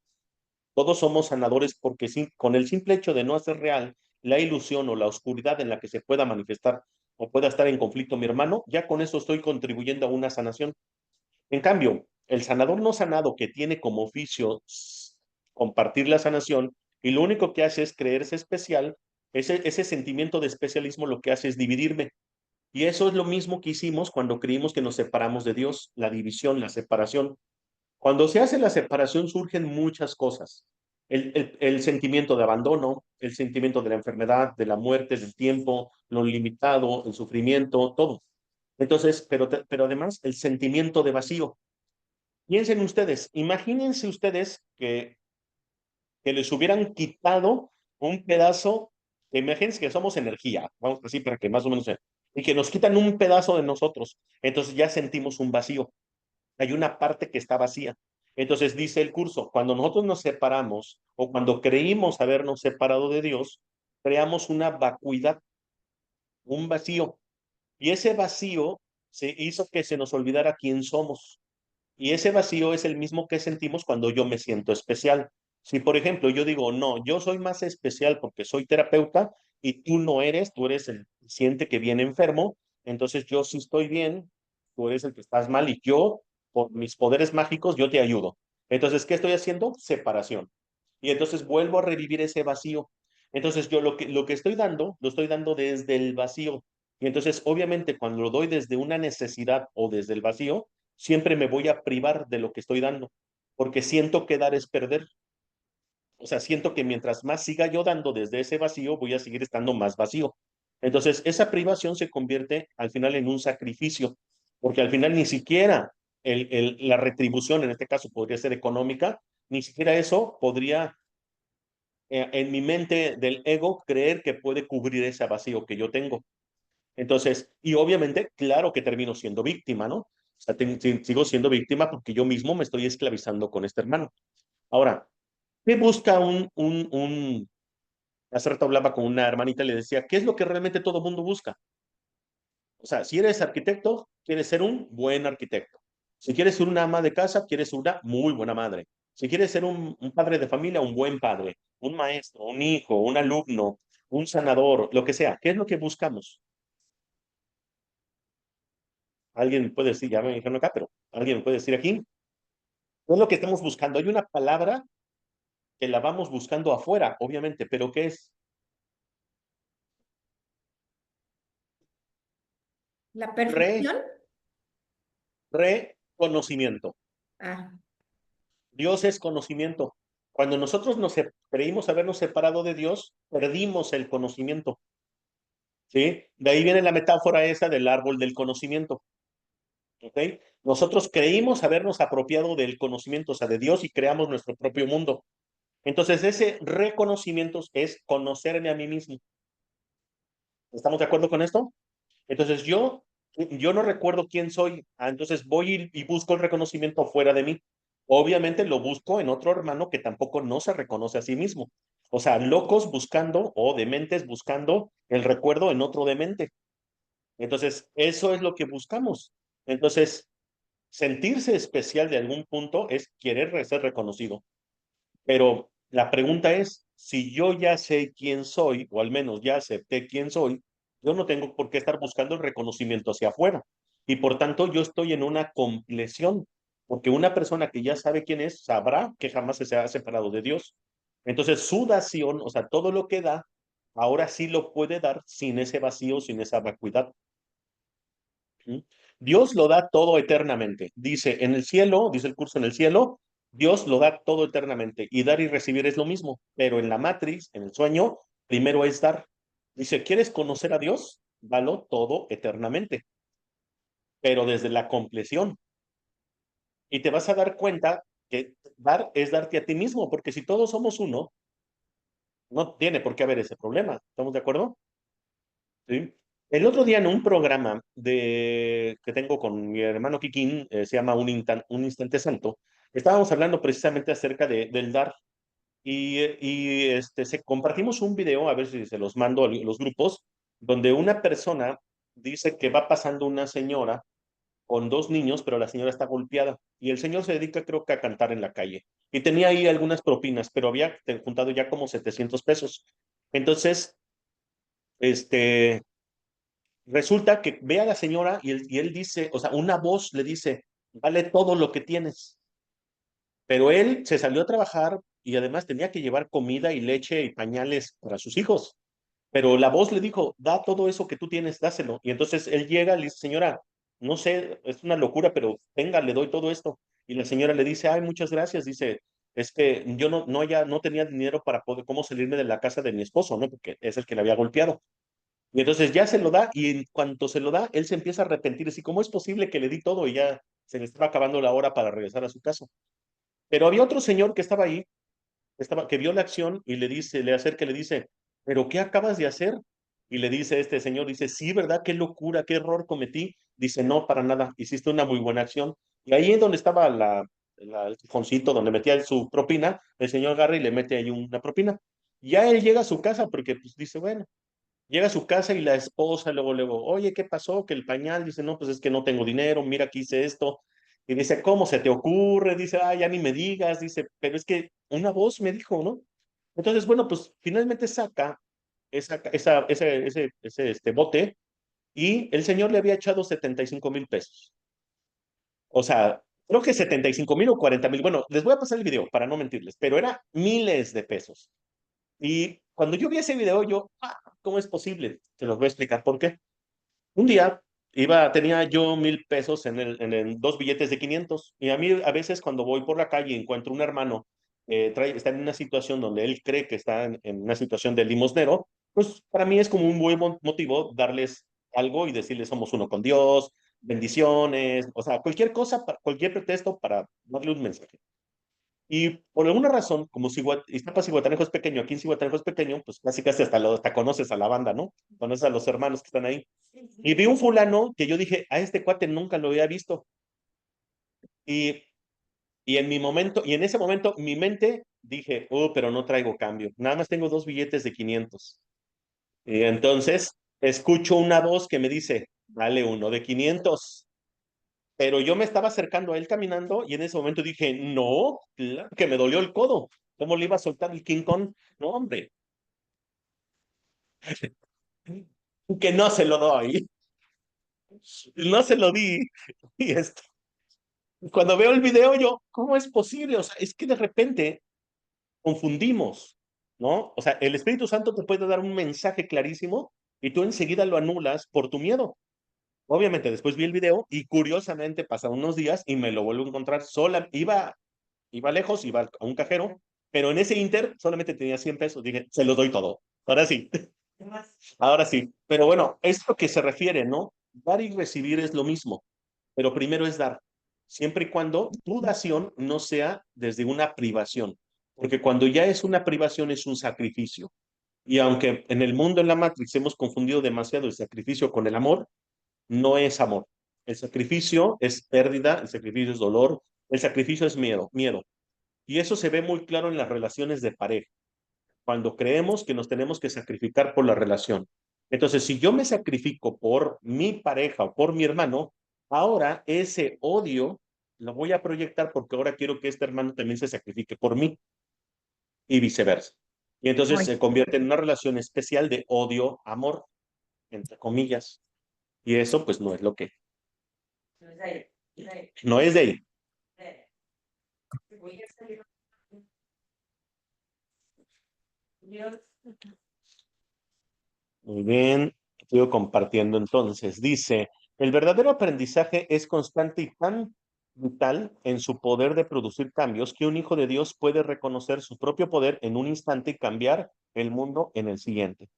Todos somos sanadores porque con el simple hecho de no hacer real la ilusión o la oscuridad en la que se pueda manifestar o pueda estar en conflicto mi hermano, ya con eso estoy contribuyendo a una sanación. En cambio, el sanador no sanado que tiene como oficio compartir la sanación y lo único que hace es creerse especial, ese sentimiento de especialismo lo que hace es dividirme. Y eso es lo mismo que hicimos cuando creímos que nos separamos de Dios, la división, la separación. Cuando se hace la separación surgen muchas cosas. El sentimiento de abandono, el sentimiento de la enfermedad, de la muerte, del tiempo, lo limitado, el sufrimiento, todo. Entonces, pero además el sentimiento de vacío. Piensen ustedes, imagínense ustedes que les hubieran quitado un pedazo, imagínense que somos energía, vamos así para que más o menos sea, y que nos quitan un pedazo de nosotros, entonces ya sentimos un vacío, hay una parte que está vacía. Entonces dice el curso, cuando nosotros nos separamos o cuando creímos habernos separado de Dios, creamos una vacuidad, un vacío, y ese vacío se hizo que se nos olvidara quién somos. Y ese vacío es el mismo que sentimos cuando yo me siento especial. Si, por ejemplo, yo digo, no, yo soy más especial porque soy terapeuta y tú no eres, tú eres el paciente que viene enfermo, entonces yo sí estoy bien, tú eres el que estás mal y yo, por mis poderes mágicos, yo te ayudo. Entonces, ¿qué estoy haciendo? Separación. Y entonces vuelvo a revivir ese vacío. Entonces, yo lo que estoy dando, lo estoy dando desde el vacío. Y entonces, obviamente, cuando lo doy desde una necesidad o desde el vacío, siempre me voy a privar de lo que estoy dando, porque siento que dar es perder. O sea, siento que mientras más siga yo dando desde ese vacío, voy a seguir estando más vacío. Entonces, esa privación se convierte al final en un sacrificio, porque al final ni siquiera la retribución, en este caso podría ser económica, Ni siquiera eso podría, en mi mente del ego, creer que puede cubrir ese vacío que yo tengo. Entonces, y obviamente, claro que termino siendo víctima, ¿no? O sea, sigo siendo víctima porque yo mismo me estoy esclavizando con este hermano. Ahora, ¿qué busca hace rato hablaba con una hermanita y le decía, ¿qué es lo que realmente todo mundo busca? O sea, si eres arquitecto, quieres ser un buen arquitecto. Si quieres ser una ama de casa, quieres ser una muy buena madre. Si quieres ser un padre de familia, un buen padre, un maestro, un hijo, un alumno, un sanador, lo que sea. ¿Qué es lo que buscamos? Alguien puede decir, ya me dijeron acá, pero alguien puede decir aquí, ¿qué es lo que estamos buscando? Hay una palabra que la vamos buscando afuera, obviamente, pero ¿qué es? ¿La Re, perfección? reconocimiento. Ah, Dios es conocimiento. Cuando nosotros creímos habernos separado de Dios, perdimos el conocimiento. ¿Sí? De ahí viene la metáfora esa del árbol del conocimiento. ¿Ok? Nosotros creímos habernos apropiado del conocimiento, o sea, de Dios y creamos nuestro propio mundo. Entonces, ese reconocimiento es conocerme a mí mismo. ¿Estamos de acuerdo con esto? Entonces, yo no recuerdo quién soy. Entonces voy y busco el reconocimiento fuera de mí. Obviamente lo busco en otro hermano que tampoco no se reconoce a sí mismo. O sea, locos buscando o dementes buscando el recuerdo en otro demente. Entonces, eso es lo que buscamos. Entonces, sentirse especial de algún punto es querer ser reconocido. Pero la pregunta es, si yo ya sé quién soy, o al menos ya acepté quién soy, yo no tengo por qué estar buscando el reconocimiento hacia afuera. Y por tanto, yo estoy en una compleción, porque una persona que ya sabe quién es, sabrá que jamás se ha separado de Dios. Entonces, su dación, o sea, todo lo que da, ahora sí lo puede dar sin ese vacío, sin esa vacuidad. ¿Mm? Dios lo da todo eternamente. Dice, en el cielo, dice el curso, en el cielo, Dios lo da todo eternamente. Y dar y recibir es lo mismo. Pero en la matriz, en el sueño, primero es dar. Dice, ¿quieres conocer a Dios? Dalo todo eternamente, pero desde la compleción. Y te vas a dar cuenta que dar es darte a ti mismo, porque si todos somos uno, no tiene por qué haber ese problema. ¿Estamos de acuerdo? ¿Sí? El otro día en un programa que tengo con mi hermano Kikín, se llama Un Instante Santo, estábamos hablando precisamente acerca del dar compartimos un video, a ver si se los mando a los grupos, donde una persona dice que va pasando una señora con dos niños, pero la señora está golpeada y el señor se dedica creo que a cantar en la calle y tenía ahí algunas propinas, pero había juntado ya como 700 pesos. Entonces, este resulta que ve a la señora y él dice, o sea, una voz le dice, vale todo lo que tienes. Pero él se salió a trabajar y además tenía que llevar comida y leche y pañales para sus hijos. Pero la voz le dijo, da todo eso que tú tienes, dáselo. Y entonces él llega y le dice, señora, no sé, es una locura, pero venga, le doy todo esto. Y la señora le dice, ay, muchas gracias. Dice, es que yo no tenía dinero para poder, cómo salirme de la casa de mi esposo, ¿no? Porque es el que le había golpeado. Y entonces ya se lo da y en cuanto se lo da, él se empieza a arrepentir. Así, ¿cómo es posible que le di todo y ya se le estaba acabando la hora para regresar a su casa? Pero había otro señor que estaba ahí, que vio la acción y le dice, le acerca y le dice, ¿pero qué acabas de hacer? Y le dice este señor, dice, sí, ¿verdad? Qué locura, qué error cometí. Dice, no, para nada, hiciste una muy buena acción. Y ahí es donde estaba el cajoncito donde metía su propina, el señor agarra y le mete ahí una propina. Ya él llega a su casa porque pues dice, bueno, llega a su casa y la esposa luego, oye, ¿qué pasó? Que el pañal, dice, no, pues es que no tengo dinero, mira que hice esto. Y dice, ¿cómo se te ocurre? Dice, ah, ya ni me digas, dice, pero es que una voz me dijo, ¿no? Entonces, bueno, pues finalmente saca ese bote y el señor le había echado 75,000 pesos. O sea, creo que 75,000 o 40,000. Bueno, les voy a pasar el video para no mentirles, pero era miles de pesos. Y cuando yo vi ese video, ¿cómo es posible? Te los voy a explicar por qué. Un día tenía yo 1,000 pesos en dos billetes de 500 y a mí a veces cuando voy por la calle y encuentro un hermano está en una situación donde él cree que está en una situación de limosnero, pues para mí es como un buen motivo darles algo y decirles somos uno con Dios, bendiciones, o sea, cualquier cosa, cualquier pretexto para darle un mensaje. Y por alguna razón, como Iztapas y Guatanejo es pequeño, aquí en Cihuatanejo es pequeño, pues casi casi hasta conoces a la banda, ¿no? Conoces a los hermanos que están ahí. Y vi un fulano que yo dije, a este cuate nunca lo había visto. Y, y en mi momento, y en ese momento, mi mente dije, pero no traigo cambio. Nada más tengo 2 billetes de 500. Y entonces escucho una voz que me dice, dale uno de 500. Pero yo me estaba acercando a él caminando y en ese momento dije, no, claro que me dolió el codo. ¿Cómo le iba a soltar el King Kong? No, hombre, que no se lo doy. No se lo di. Y cuando veo el video, yo, ¿cómo es posible? O sea, es que de repente confundimos, ¿no? O sea, el Espíritu Santo te puede dar un mensaje clarísimo y tú enseguida lo anulas por tu miedo. Obviamente, después vi el video y curiosamente pasaron unos días y me lo vuelvo a encontrar sola. Iba lejos, iba a un cajero, pero en ese inter solamente tenía 100 pesos. Dije, se los doy todo. Ahora sí, ahora sí. Pero bueno, es lo que se refiere, ¿no? Dar y recibir es lo mismo, pero primero es dar, siempre y cuando tu dación no sea desde una privación, porque cuando ya es una privación es un sacrificio. Y aunque en el mundo, en la Matrix, hemos confundido demasiado el sacrificio con el amor, no es amor. El sacrificio es pérdida, el sacrificio es dolor, el sacrificio es miedo, miedo. Y eso se ve muy claro en las relaciones de pareja, cuando creemos que nos tenemos que sacrificar por la relación. Entonces, si yo me sacrifico por mi pareja o por mi hermano, ahora ese odio lo voy a proyectar porque ahora quiero que este hermano también se sacrifique por mí y viceversa. Y entonces Ay, se convierte en una relación especial de odio-amor, entre comillas. Y eso pues no es lo que, no es de ahí. Muy bien, estoy compartiendo entonces. Dice, el verdadero aprendizaje es constante y tan vital en su poder de producir cambios que un hijo de Dios puede reconocer su propio poder en un instante y cambiar el mundo en el siguiente.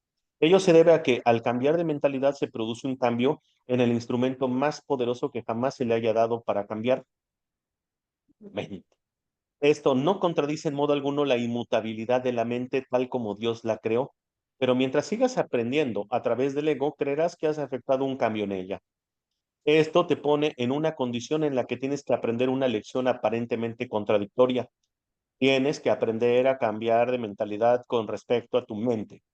Ello se debe a que al cambiar de mentalidad se produce un cambio en el instrumento más poderoso que jamás se le haya dado para cambiar mente. Esto no contradice en modo alguno la inmutabilidad de la mente tal como Dios la creó, pero mientras sigas aprendiendo a través del ego, creerás que has afectado un cambio en ella. Esto te pone en una condición en la que tienes que aprender una lección aparentemente contradictoria. Tienes que aprender a cambiar de mentalidad con respecto a tu mente.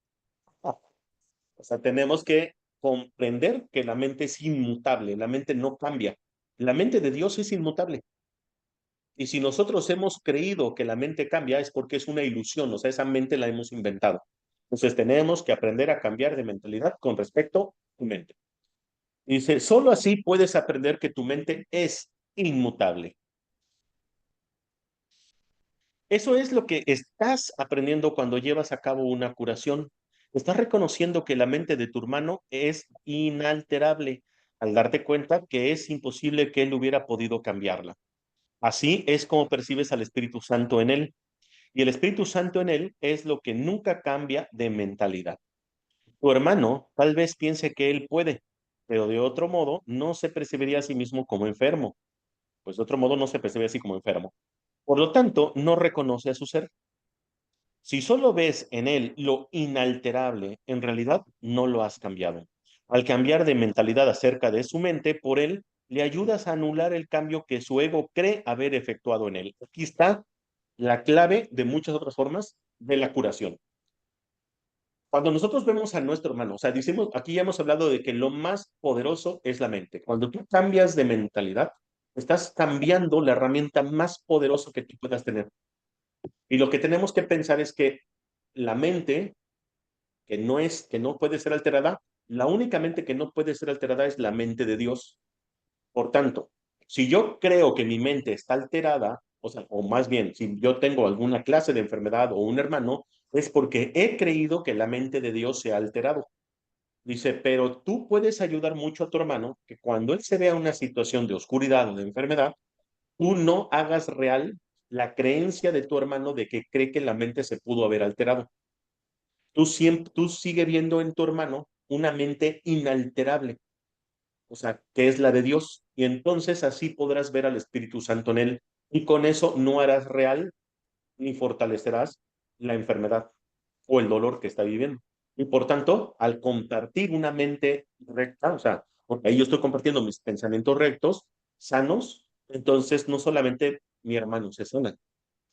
O sea, tenemos que comprender que la mente es inmutable, la mente no cambia. La mente de Dios es inmutable. Y si nosotros hemos creído que la mente cambia, es porque es una ilusión, o sea, esa mente la hemos inventado. Entonces tenemos que aprender a cambiar de mentalidad con respecto a tu mente. Dice, solo así puedes aprender que tu mente es inmutable. Eso es lo que estás aprendiendo cuando llevas a cabo una curación. Estás reconociendo que la mente de tu hermano es inalterable al darte cuenta que es imposible que él hubiera podido cambiarla. Así es como percibes al Espíritu Santo en él. Y el Espíritu Santo en él es lo que nunca cambia de mentalidad. Tu hermano tal vez piense que él puede, pero de otro modo no se percibiría a sí mismo como enfermo. Pues de otro modo no se percibe así como enfermo. Por lo tanto, no reconoce a su ser. Si solo ves en él lo inalterable, en realidad no lo has cambiado. Al cambiar de mentalidad acerca de su mente, por él, le ayudas a anular el cambio que su ego cree haber efectuado en él. Aquí está la clave de muchas otras formas de la curación. Cuando nosotros vemos a nuestro hermano, o sea, decimos, aquí ya hemos hablado de que lo más poderoso es la mente. Cuando tú cambias de mentalidad, estás cambiando la herramienta más poderosa que tú puedas tener. Y lo que tenemos que pensar es que la mente, que no puede ser alterada, la única mente que no puede ser alterada es la mente de Dios. Por tanto, si yo creo que mi mente está alterada, o sea, o más bien, si yo tengo alguna clase de enfermedad o un hermano, es porque he creído que la mente de Dios se ha alterado. Dice, pero tú puedes ayudar mucho a tu hermano que cuando él se vea en una situación de oscuridad o de enfermedad, tú no hagas real la creencia de tu hermano de que cree que la mente se pudo haber alterado. Tú sigue viendo en tu hermano una mente inalterable, o sea, que es la de Dios. Y entonces así podrás ver al Espíritu Santo en él. Y con eso no harás real ni fortalecerás la enfermedad o el dolor que está viviendo. Y por tanto, al compartir una mente recta, o sea, porque ahí yo estoy compartiendo mis pensamientos rectos, sanos, entonces no solamente mi hermano se sana.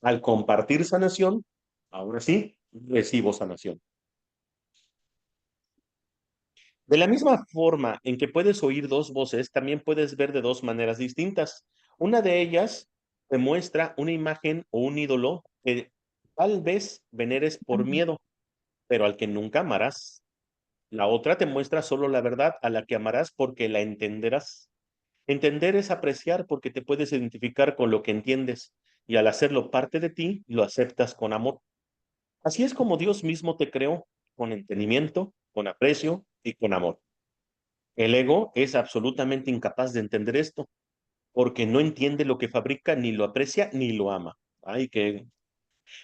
Al compartir sanación, ahora sí, recibo sanación. De la misma forma en que puedes oír dos voces, también puedes ver de dos maneras distintas. Una de ellas te muestra una imagen o un ídolo que tal vez veneres por miedo, pero al que nunca amarás. La otra te muestra solo la verdad a la que amarás porque la entenderás. Entender es apreciar porque te puedes identificar con lo que entiendes y al hacerlo parte de ti, lo aceptas con amor. Así es como Dios mismo te creó, con entendimiento, con aprecio y con amor. El ego es absolutamente incapaz de entender esto, porque no entiende lo que fabrica, ni lo aprecia, ni lo ama. Ay, que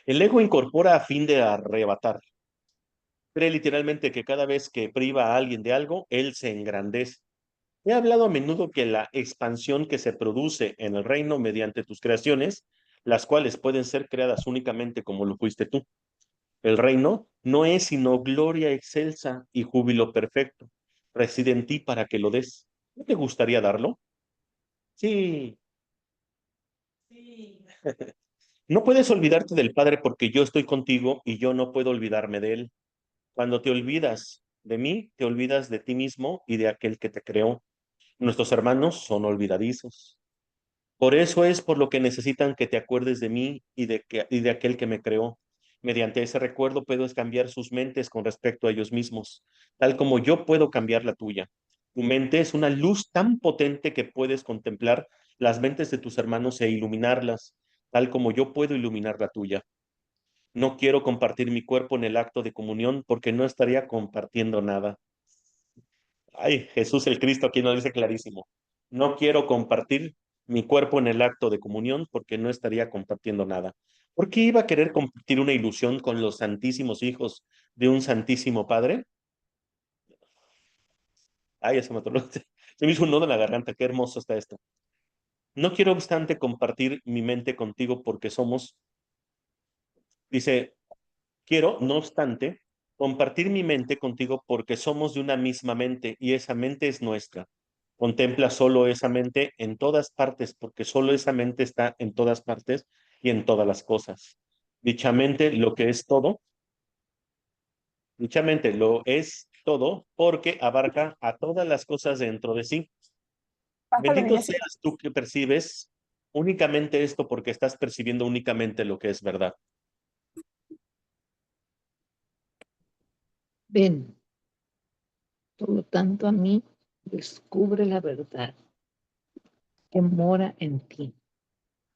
el ego incorpora a fin de arrebatar. Cree literalmente que cada vez que priva a alguien de algo, él se engrandece. He hablado a menudo que la expansión que se produce en el reino mediante tus creaciones, las cuales pueden ser creadas únicamente como lo fuiste tú. El reino no es sino gloria excelsa y júbilo perfecto. Reside en ti para que lo des. ¿No te gustaría darlo? Sí, sí. No puedes olvidarte del Padre porque yo estoy contigo y yo no puedo olvidarme de Él. Cuando te olvidas de mí, te olvidas de ti mismo y de aquel que te creó. Nuestros hermanos son olvidadizos. Por eso es por lo que necesitan que te acuerdes de mí y de aquel que me creó. Mediante ese recuerdo puedes cambiar sus mentes con respecto a ellos mismos, tal como yo puedo cambiar la tuya. Tu mente es una luz tan potente que puedes contemplar las mentes de tus hermanos e iluminarlas, tal como yo puedo iluminar la tuya. No quiero compartir mi cuerpo en el acto de comunión porque no estaría compartiendo nada. Ay, Jesús el Cristo aquí nos dice clarísimo. No quiero compartir mi cuerpo en el acto de comunión porque no estaría compartiendo nada. ¿Por qué iba a querer compartir una ilusión con los santísimos hijos de un santísimo Padre? Ay, eso me atoró. Se me hizo un nudo en la garganta. Qué hermoso está esto. No quiero obstante compartir mi mente contigo porque somos, dice, quiero, no obstante, compartir mi mente contigo porque somos de una misma mente y esa mente es nuestra. Contempla solo esa mente en todas partes porque solo esa mente está en todas partes y en todas las cosas. Dicha mente lo que es todo, dicha mente lo es todo porque abarca a todas las cosas dentro de sí. Bájalo Bendito bien así. seas tú que percibes únicamente esto porque estás percibiendo únicamente lo que es verdad. Ven, por lo tanto, a mí descubre la verdad que mora en ti.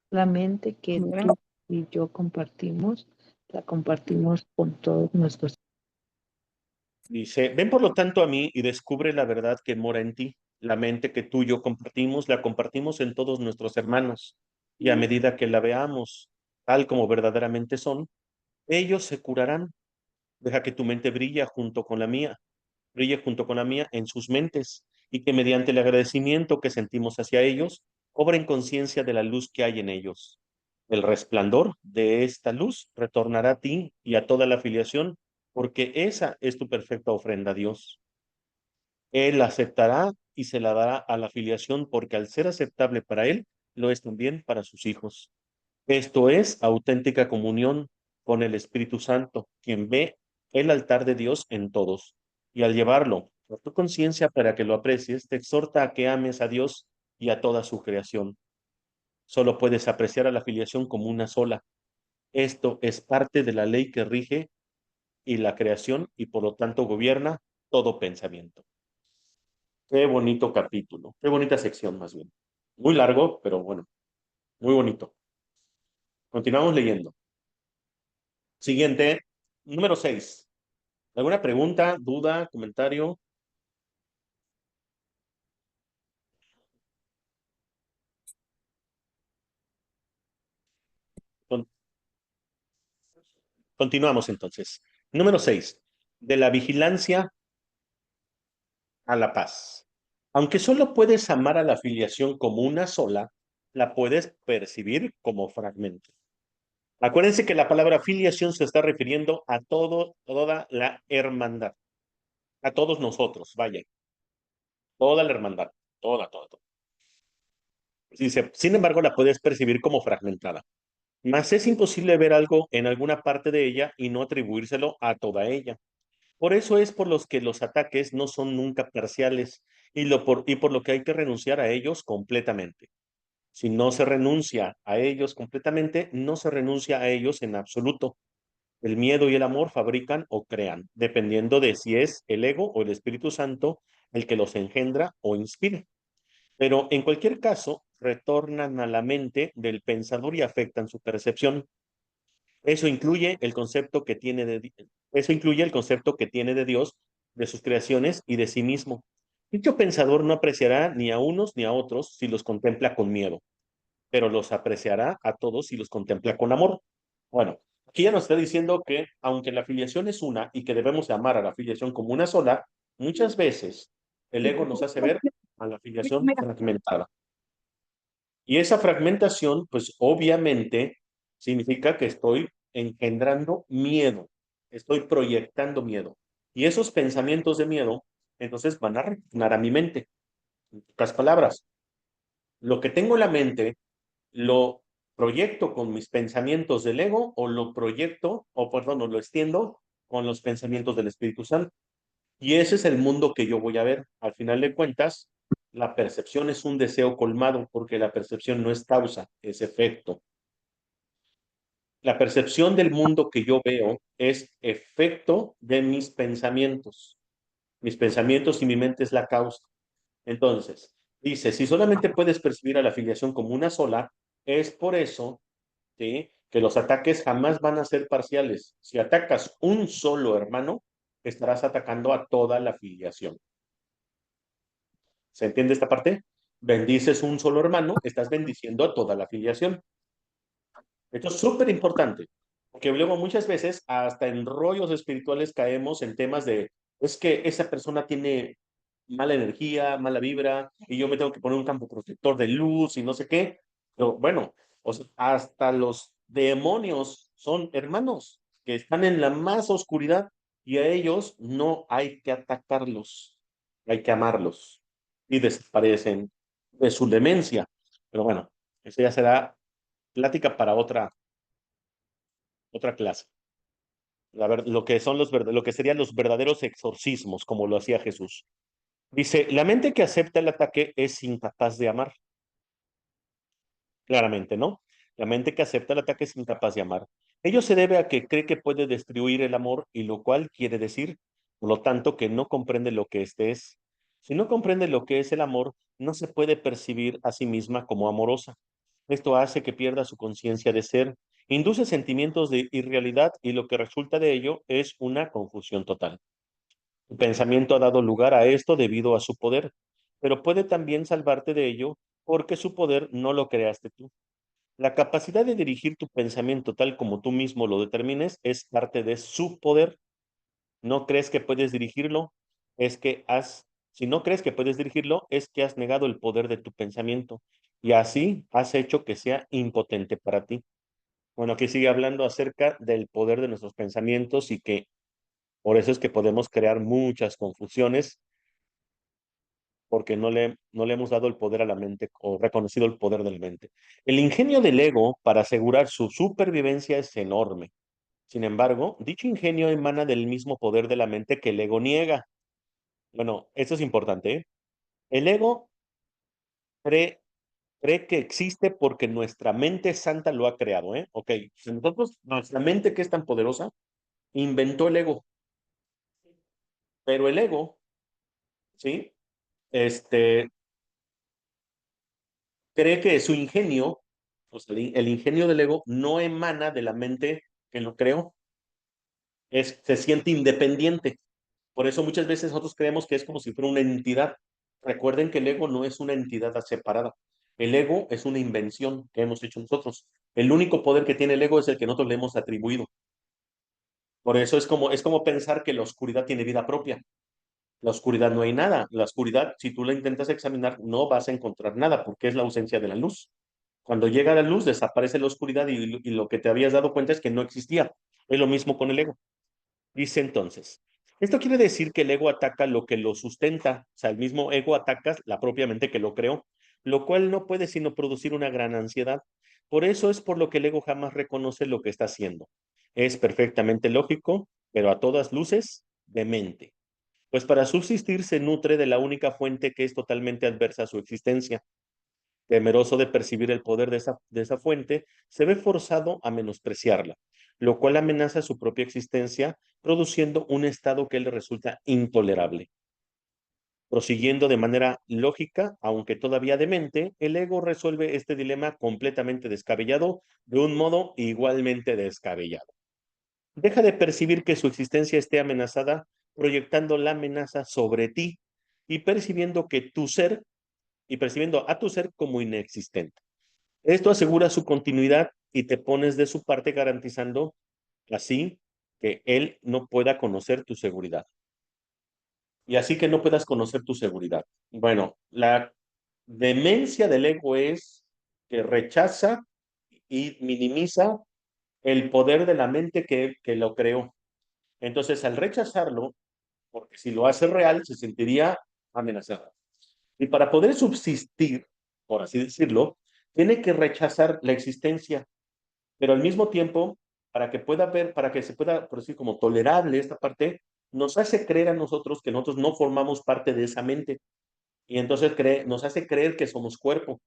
La mente que Miren, tú y yo compartimos, la compartimos con todos nuestros. Dice, ven por lo tanto a mí y descubre la verdad que mora en ti. La mente que tú y yo compartimos, la compartimos en todos nuestros hermanos. Y a medida que la veamos tal como verdaderamente son, ellos se curarán. Deja que tu mente brille junto con la mía en sus mentes y que mediante el agradecimiento que sentimos hacia ellos, obren conciencia de la luz que hay en ellos. El resplandor de esta luz retornará a ti y a toda la afiliación, porque esa es tu perfecta ofrenda a Dios. Él la aceptará y se la dará a la afiliación, porque al ser aceptable para Él, lo es también para sus hijos. Esto es auténtica comunión con el Espíritu Santo, quien ve el altar de Dios en todos. Y al llevarlo a tu conciencia para que lo aprecies, te exhorta a que ames a Dios y a toda su creación. Solo puedes apreciar a la filiación como una sola. Esto es parte de la ley que rige y la creación y por lo tanto gobierna todo pensamiento. Qué bonito capítulo, qué bonita sección más bien. Muy largo, pero bueno, muy bonito. Continuamos leyendo. Siguiente, número 6. ¿Alguna pregunta, duda, comentario? Con- Continuamos entonces. Número 6. De la vigilancia a la paz. Aunque solo puedes amar a la afiliación como una sola, la puedes percibir como fragmento. Acuérdense que la palabra filiación se está refiriendo a toda la hermandad, a todos nosotros, vaya, toda la hermandad, toda. Dice, sin embargo, la puedes percibir como fragmentada. Mas es imposible ver algo en alguna parte de ella y no atribuírselo a toda ella. Por eso es por los que los ataques no son nunca parciales y por lo que hay que renunciar a ellos completamente. Si no se renuncia a ellos completamente, no se renuncia a ellos en absoluto. El miedo y el amor fabrican o crean, dependiendo de si es el ego o el Espíritu Santo el que los engendra o inspira. Pero en cualquier caso, retornan a la mente del pensador y afectan su percepción. Eso incluye el concepto que tiene eso incluye el concepto que tiene de Dios, de sus creaciones y de sí mismo. Dicho pensador no apreciará ni a unos ni a otros si los contempla con miedo, pero los apreciará a todos si los contempla con amor. Bueno, aquí ya nos está diciendo que aunque la filiación es una y que debemos amar a la filiación como una sola, muchas veces el ego nos hace ver a la filiación fragmentada. Y esa fragmentación, pues obviamente significa que estoy engendrando miedo, estoy proyectando miedo. Y esos pensamientos de miedo, entonces van a retornar a mi mente. En pocas palabras, lo que tengo en la mente, lo proyecto con mis pensamientos del ego o lo proyecto, o perdón, o lo extiendo con los pensamientos del Espíritu Santo. Y ese es el mundo que yo voy a ver. Al final de cuentas, la percepción es un deseo colmado porque la percepción no es causa, es efecto. La percepción del mundo que yo veo es efecto de mis pensamientos. Mis pensamientos y mi mente es la causa. Entonces, dice, si solamente puedes percibir a la afiliación como una sola, es por eso, ¿sí?, que los ataques jamás van a ser parciales. Si atacas un solo hermano, estarás atacando a toda la afiliación. ¿Se entiende esta parte? Bendices un solo hermano, estás bendiciendo a toda la afiliación. Esto es súper importante, porque luego muchas veces hasta en rollos espirituales caemos en temas de, es que esa persona tiene mala energía, mala vibra, y yo me tengo que poner un campo protector de luz y no sé qué. Pero bueno, o sea, hasta los demonios son hermanos que están en la más oscuridad y a ellos no hay que atacarlos, hay que amarlos y desaparecen de su demencia. Pero bueno, eso ya será plática para otra clase. Lo que son lo que serían los verdaderos exorcismos, como lo hacía Jesús. Dice, la mente que acepta el ataque es incapaz de amar. Claramente, ¿no? La mente que acepta el ataque es incapaz de amar. Ello se debe a que cree que puede destruir el amor y lo cual quiere decir, por lo tanto, que no comprende lo que éste es. Si no comprende lo que es el amor, no se puede percibir a sí misma como amorosa. Esto hace que pierda su conciencia de ser, induce sentimientos de irrealidad y lo que resulta de ello es una confusión total. El pensamiento ha dado lugar a esto debido a su poder, pero puede también salvarte de ello porque su poder no lo creaste tú. La capacidad de dirigir tu pensamiento tal como tú mismo lo determines es parte de su poder. ¿No crees que puedes dirigirlo? Es que si no crees que puedes dirigirlo, es que has negado el poder de tu pensamiento y así has hecho que sea impotente para ti. Bueno, aquí sigue hablando acerca del poder de nuestros pensamientos y que por eso es que podemos crear muchas confusiones porque no le hemos dado el poder a la mente o reconocido el poder de la mente. El ingenio del ego para asegurar su supervivencia es enorme. Sin embargo, dicho ingenio emana del mismo poder de la mente que el ego niega. Bueno, esto es importante, ¿eh? El ego cree, cree que existe porque nuestra mente santa lo ha creado, ¿eh? Ok, si nosotros, nuestra mente que es tan poderosa, inventó el ego, pero el ego, ¿sí? Este, cree que su ingenio, o sea, el ingenio del ego, no emana de la mente que lo creó, se siente independiente. Por eso muchas veces nosotros creemos que es como si fuera una entidad. Recuerden que el ego no es una entidad separada. El ego es una invención que hemos hecho nosotros. El único poder que tiene el ego es el que nosotros le hemos atribuido. Por eso es como pensar que la oscuridad tiene vida propia. La oscuridad no hay nada. La oscuridad, si tú la intentas examinar, no vas a encontrar nada porque es la ausencia de la luz. Cuando llega la luz, desaparece la oscuridad y lo que te habías dado cuenta es que no existía. Es lo mismo con el ego. Dice entonces, esto quiere decir que el ego ataca lo que lo sustenta, o sea, el mismo ego ataca la propia mente que lo creó, lo cual no puede sino producir una gran ansiedad. Por eso es por lo que el ego jamás reconoce lo que está haciendo. Es perfectamente lógico, pero a todas luces, demente. Pues para subsistir se nutre de la única fuente que es totalmente adversa a su existencia. Temeroso de percibir el poder de esa fuente, se ve forzado a menospreciarla, lo cual amenaza su propia existencia, produciendo un estado que le resulta intolerable. Prosiguiendo de manera lógica, aunque todavía demente, el ego resuelve este dilema completamente descabellado de un modo igualmente descabellado. Deja de percibir que su existencia esté amenazada, proyectando la amenaza sobre ti y percibiendo que tu ser y percibiendo a tu ser como inexistente. Esto asegura su continuidad y te pones de su parte garantizando así que él no pueda conocer tu seguridad. Y así que no puedas conocer tu seguridad. Bueno, la demencia del ego es que rechaza y minimiza el poder de la mente que lo creó. Entonces, al rechazarlo, porque si lo hace real, se sentiría amenazado. Y para poder subsistir, por así decirlo, tiene que rechazar la existencia, pero al mismo tiempo, para que se pueda, por decir, como tolerable esta parte, nos hace creer a nosotros que nosotros no formamos parte de esa mente. Y entonces nos hace creer que somos cuerpo.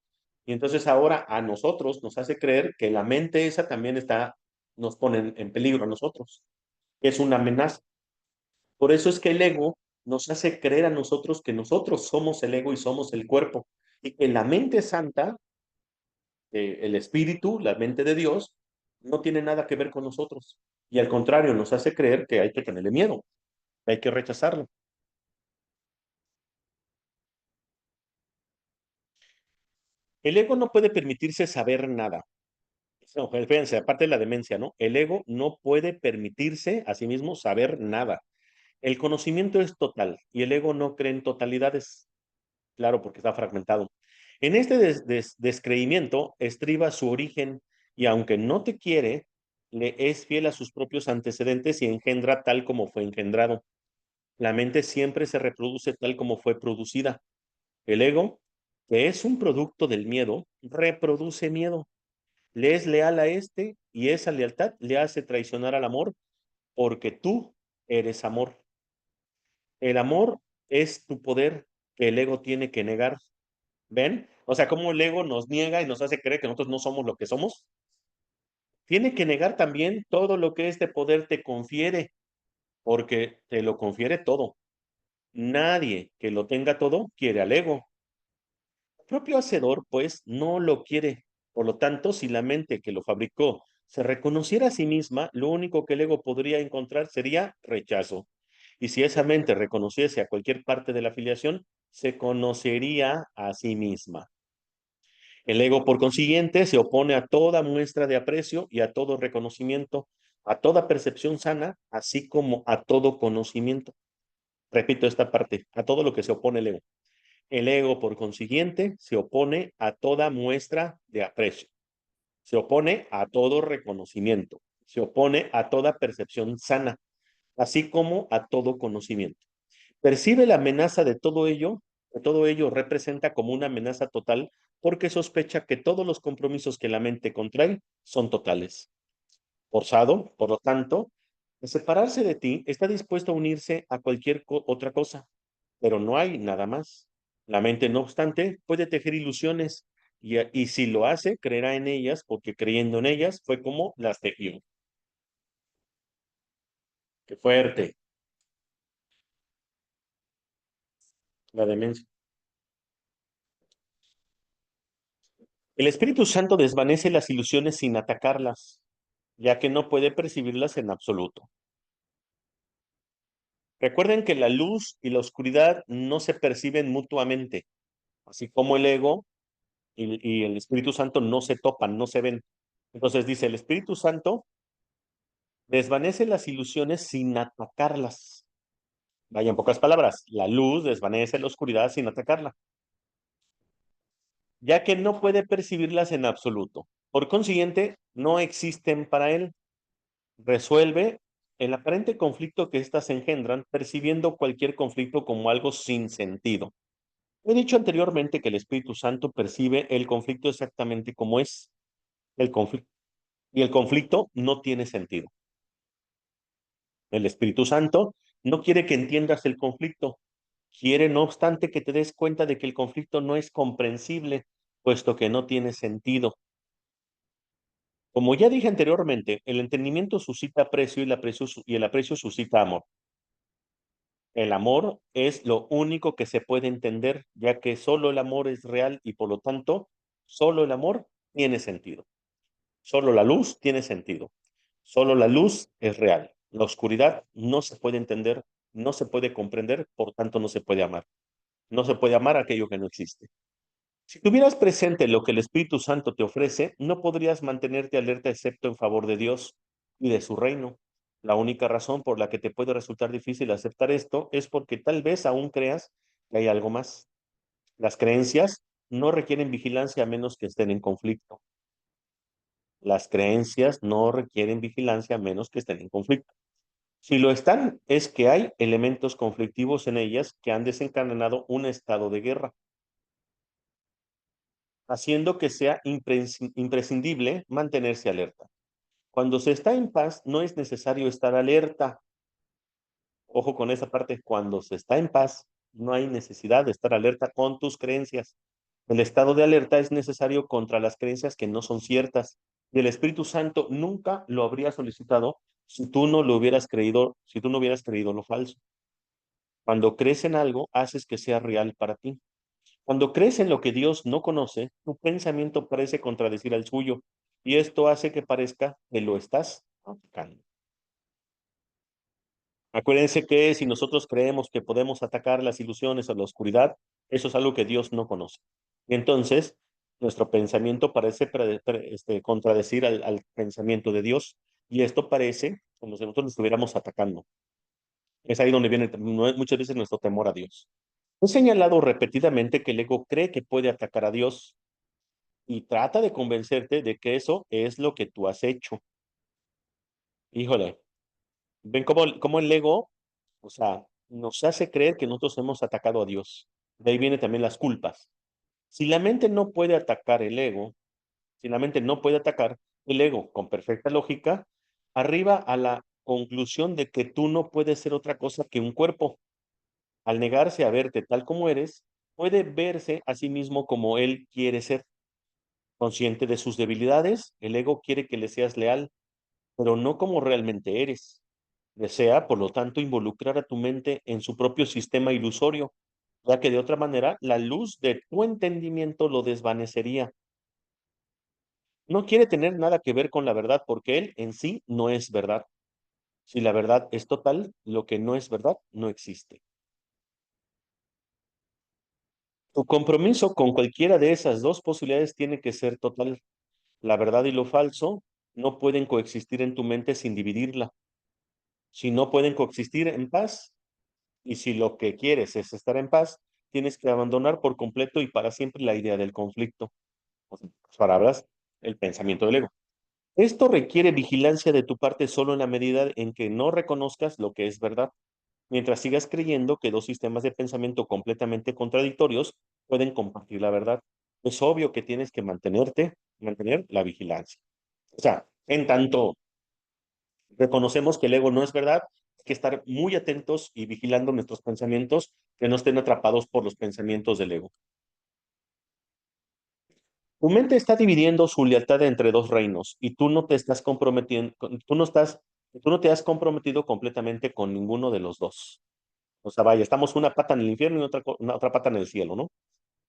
Y entonces ahora a nosotros nos hace creer que la mente esa también nos pone en peligro a nosotros. Es una amenaza. Por eso es que el ego nos hace creer a nosotros que nosotros somos el ego y somos el cuerpo. Y que la mente santa, el espíritu, la mente de Dios, no tiene nada que ver con nosotros. Y al contrario, nos hace creer que hay que tenerle miedo, que hay que rechazarlo. El ego no puede permitirse saber nada. No, fíjense, aparte de la demencia, ¿no? El ego no puede permitirse a sí mismo saber nada. El conocimiento es total y el ego no cree en totalidades. Claro, porque está fragmentado. En este descreimiento estriba su origen y aunque no te quiere, le es fiel a sus propios antecedentes y engendra tal como fue engendrado. La mente siempre se reproduce tal como fue producida. El ego, que es un producto del miedo, reproduce miedo. Le es leal a este y esa lealtad le hace traicionar al amor porque tú eres amor. El amor es tu poder que el ego tiene que negar. ¿Ven? O sea, cómo el ego nos niega y nos hace creer que nosotros no somos lo que somos. Tiene que negar también todo lo que este poder te confiere, porque te lo confiere todo. Nadie que lo tenga todo quiere al ego. El propio hacedor, pues, no lo quiere. Por lo tanto, si la mente que lo fabricó se reconociera a sí misma, lo único que el ego podría encontrar sería rechazo. Y si esa mente reconociese a cualquier parte de la afiliación, se conocería a sí misma. El ego, por consiguiente, se opone a toda muestra de aprecio y a todo reconocimiento, a toda percepción sana, así como a todo conocimiento. Repito esta parte, a todo lo que se opone el ego. El ego, por consiguiente, se opone a toda muestra de aprecio, se opone a todo reconocimiento, se opone a toda percepción sana, así como a todo conocimiento. Percibe la amenaza de todo ello, que todo ello representa como una amenaza total porque sospecha que todos los compromisos que la mente contrae son totales. Forzado, por lo tanto, de separarse de ti, está dispuesto a unirse a cualquier otra cosa, pero no hay nada más. La mente, no obstante, puede tejer ilusiones y si lo hace, creerá en ellas porque creyendo en ellas fue como las tejió. Qué fuerte, la demencia. El Espíritu Santo desvanece las ilusiones sin atacarlas, ya que no puede percibirlas en absoluto. Recuerden que la luz y la oscuridad no se perciben mutuamente, así como el ego y el Espíritu Santo no se topan, no se ven. Entonces dice, el Espíritu Santo desvanece las ilusiones sin atacarlas. Vaya, en pocas palabras, la luz desvanece la oscuridad sin atacarla. ya que no puede percibirlas en absoluto. Por consiguiente, no existen para él. Resuelve el aparente conflicto que éstas engendran, percibiendo cualquier conflicto como algo sin sentido. He dicho anteriormente que el Espíritu Santo percibe el conflicto exactamente como es el conflicto, y el conflicto no tiene sentido. El Espíritu Santo no quiere que entiendas el conflicto, quiere no obstante que te des cuenta de que el conflicto no es comprensible, puesto que no tiene sentido. Como ya dije anteriormente, el entendimiento suscita aprecio y el aprecio suscita amor. El amor es lo único que se puede entender, ya que solo el amor es real y por lo tanto, solo el amor tiene sentido. Solo la luz tiene sentido. Solo la luz es real. La oscuridad no se puede entender, no se puede comprender, por tanto no se puede amar. No se puede amar aquello que no existe. Si tuvieras presente lo que el Espíritu Santo te ofrece, no podrías mantenerte alerta excepto en favor de Dios y de su reino. La única razón por la que te puede resultar difícil aceptar esto es porque tal vez aún creas que hay algo más. Las creencias no requieren vigilancia a menos que estén en conflicto. Las creencias no requieren vigilancia a menos que estén en conflicto. Si lo están, es que hay elementos conflictivos en ellas que han desencadenado un estado de guerra, haciendo que sea imprescindible mantenerse alerta. Cuando se está en paz, no es necesario estar alerta. Ojo con esa parte, cuando se está en paz, no hay necesidad de estar alerta con tus creencias. El estado de alerta es necesario contra las creencias que no son ciertas. Y el Espíritu Santo nunca lo habría solicitado si tú no lo hubieras creído, si tú no hubieras creído lo falso. Cuando crees en algo, haces que sea real para ti. Cuando crees en lo que Dios no conoce, tu pensamiento parece contradecir al suyo, y esto hace que parezca que lo estás atacando. Acuérdense que si nosotros creemos que podemos atacar las ilusiones o la oscuridad, eso es algo que Dios no conoce. Y entonces, nuestro pensamiento parece contradecir al pensamiento de Dios, y esto parece como si nosotros lo estuviéramos atacando. Es ahí donde viene muchas veces nuestro temor a Dios. He señalado repetidamente que el ego cree que puede atacar a Dios y trata de convencerte de que eso es lo que tú has hecho. Híjole, ven cómo el ego, o sea, nos hace creer que nosotros hemos atacado a Dios. De ahí vienen también las culpas. Si la mente no puede atacar el ego, si la mente no puede atacar el ego con perfecta lógica, arriba a la conclusión de que tú no puedes ser otra cosa que un cuerpo. Al negarse a verte tal como eres, puede verse a sí mismo como él quiere ser. Consciente de sus debilidades, el ego quiere que le seas leal, pero no como realmente eres. Desea, por lo tanto, involucrar a tu mente en su propio sistema ilusorio, ya que de otra manera la luz de tu entendimiento lo desvanecería. No quiere tener nada que ver con la verdad porque él en sí no es verdad. Si la verdad es total, lo que no es verdad no existe. Tu compromiso con cualquiera de esas dos posibilidades tiene que ser total. La verdad y lo falso no pueden coexistir en tu mente sin dividirla. Si no pueden coexistir en paz, y si lo que quieres es estar en paz, tienes que abandonar por completo y para siempre la idea del conflicto. O sea, en otras palabras, el pensamiento del ego. Esto requiere vigilancia de tu parte solo en la medida en que no reconozcas lo que es verdad, mientras sigas creyendo que dos sistemas de pensamiento completamente contradictorios pueden compartir la verdad. Es obvio que tienes que mantener la vigilancia. O sea, en tanto reconocemos que el ego no es verdad, hay que estar muy atentos y vigilando nuestros pensamientos que no estén atrapados por los pensamientos del ego. Tu mente está dividiendo su lealtad entre dos reinos y tú no te estás comprometiendo, tú no te has comprometido completamente con ninguno de los dos. O sea, vaya, estamos una pata en el infierno y otra pata en el cielo, ¿no?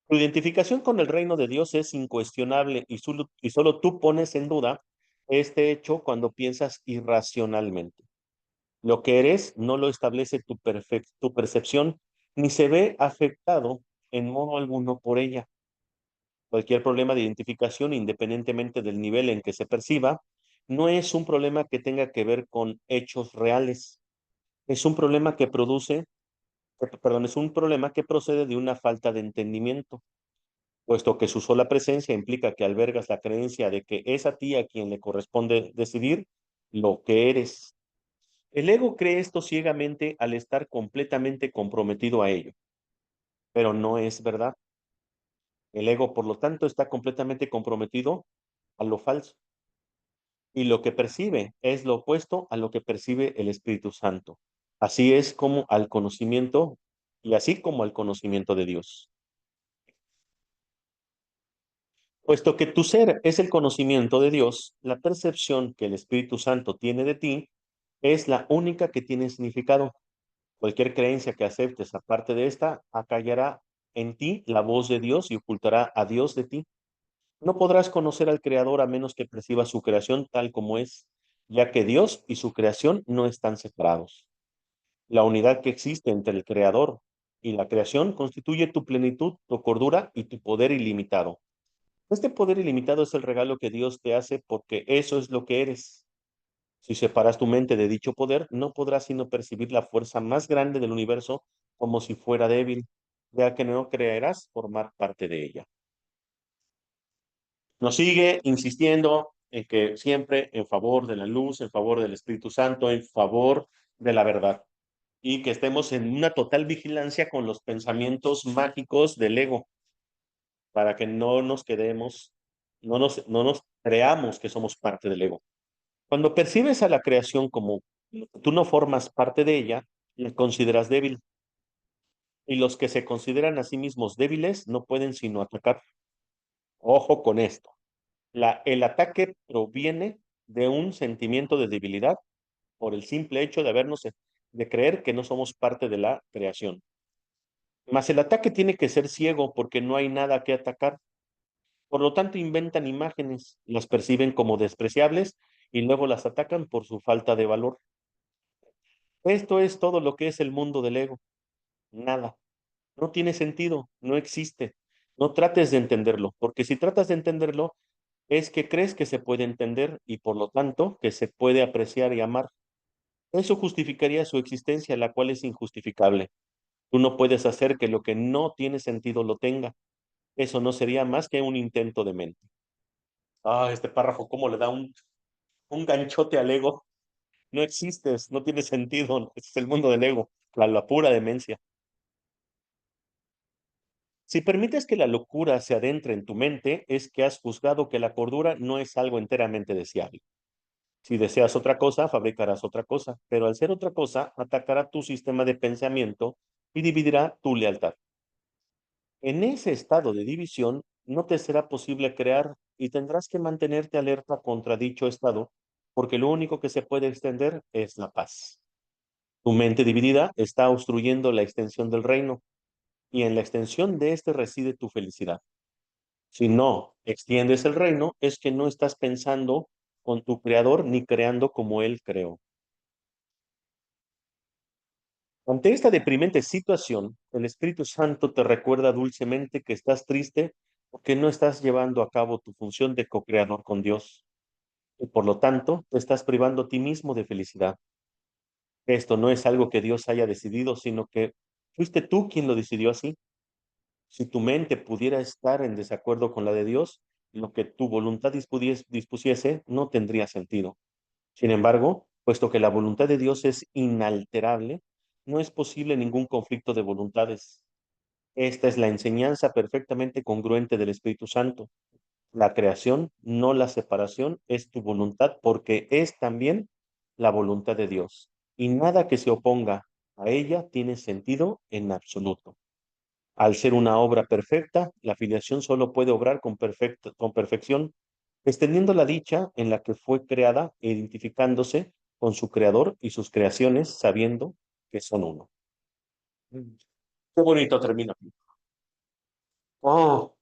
Tu identificación con el reino de Dios es incuestionable y solo tú pones en duda este hecho cuando piensas irracionalmente. Lo que eres no lo establece tu percepción ni se ve afectado en modo alguno por ella. Cualquier problema de identificación, independientemente del nivel en que se perciba, no es un problema que tenga que ver con hechos reales. Es un problema que es un problema que procede de una falta de entendimiento. puesto que su sola presencia implica que albergas la creencia de que es a ti a quien le corresponde decidir lo que eres. El ego cree esto ciegamente al estar completamente comprometido a ello, pero no es verdad. El ego, por lo tanto, está completamente comprometido a lo falso. Y lo que percibe es lo opuesto a lo que percibe el Espíritu Santo. Así es como al conocimiento y así como al conocimiento de Dios. Puesto que tu ser es el conocimiento de Dios, la percepción que el Espíritu Santo tiene de ti es la única que tiene significado. Cualquier creencia que aceptes aparte de esta acallará en ti la voz de Dios y ocultará a Dios de ti. No podrás conocer al Creador a menos que percibas su creación tal como es, ya que Dios y su creación no están separados. La unidad que existe entre el Creador y la creación constituye tu plenitud, tu cordura y tu poder ilimitado. Este poder ilimitado es el regalo que Dios te hace porque eso es lo que eres. Si separas tu mente de dicho poder, no podrás sino percibir la fuerza más grande del universo como si fuera débil, ya que no creerás formar parte de ella. Nos sigue insistiendo en que siempre en favor de la luz, en favor del Espíritu Santo, en favor de la verdad, y que estemos en una total vigilancia con los pensamientos mágicos del ego, para que no nos quedemos, no nos creamos que somos parte del ego. Cuando percibes a la creación como tú no formas parte de ella, la consideras débil. Y los que se consideran a sí mismos débiles no pueden sino atacar. Ojo con esto. El ataque proviene de un sentimiento de debilidad por el simple hecho de creer que no somos parte de la creación. Mas el ataque tiene que ser ciego porque no hay nada que atacar. Por lo tanto, inventan imágenes, las perciben como despreciables y luego las atacan por su falta de valor. Esto es todo lo que es el mundo del ego. Nada. No tiene sentido, no existe. No trates de entenderlo, porque si tratas de entenderlo, es que crees que se puede entender y por lo tanto que se puede apreciar y amar. Eso justificaría su existencia, la cual es injustificable. Tú no puedes hacer que lo que no tiene sentido lo tenga. Eso no sería más que un intento de mente. Ah, este párrafo, ¿cómo le da un ganchote al ego? No existes, no tiene sentido. Este es el mundo del ego, la pura demencia. Si permites que la locura se adentre en tu mente, es que has juzgado que la cordura no es algo enteramente deseable. Si deseas otra cosa, fabricarás otra cosa, pero al ser otra cosa, atacará tu sistema de pensamiento y dividirá tu lealtad. En ese estado de división, no te será posible crear y tendrás que mantenerte alerta contra dicho estado, porque lo único que se puede extender es la paz. Tu mente dividida está obstruyendo la extensión del reino, y en la extensión de este reside tu felicidad. Si no extiendes el reino, es que no estás pensando con tu creador ni creando como él creó. Ante esta deprimente situación, el Espíritu Santo te recuerda dulcemente que estás triste porque no estás llevando a cabo tu función de co-creador con Dios y por lo tanto te estás privando a ti mismo de felicidad. Esto no es algo que Dios haya decidido, sino que fuiste tú quien lo decidió así. Si tu mente pudiera estar en desacuerdo con la de Dios, lo que tu voluntad dispusiese no tendría sentido. Sin embargo, puesto que la voluntad de Dios es inalterable, no es posible ningún conflicto de voluntades. Esta es la enseñanza perfectamente congruente del Espíritu Santo. La creación, no la separación, es tu voluntad porque es también la voluntad de Dios. Y nada que se oponga a ella tiene sentido en absoluto. Al ser una obra perfecta, la filiación solo puede obrar con perfección, extendiendo la dicha en la que fue creada e identificándose con su creador y sus creaciones, sabiendo que son uno. Qué bonito termina aquí. Oh,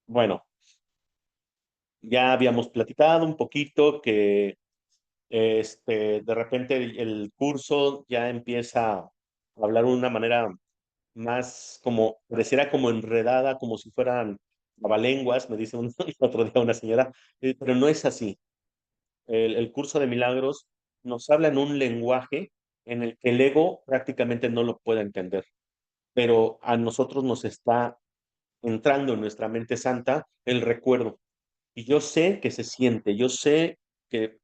bueno, ya habíamos platicado un poquito que de repente el curso ya empieza a hablar de una manera más como, pareciera como enredada, como si fueran trabalenguas, me dice el otro día una señora, pero no es así. El curso de milagros nos habla en un lenguaje en el que el ego prácticamente no lo puede entender, pero a nosotros nos está entrando en nuestra mente santa el recuerdo. Y yo sé que se siente, yo sé que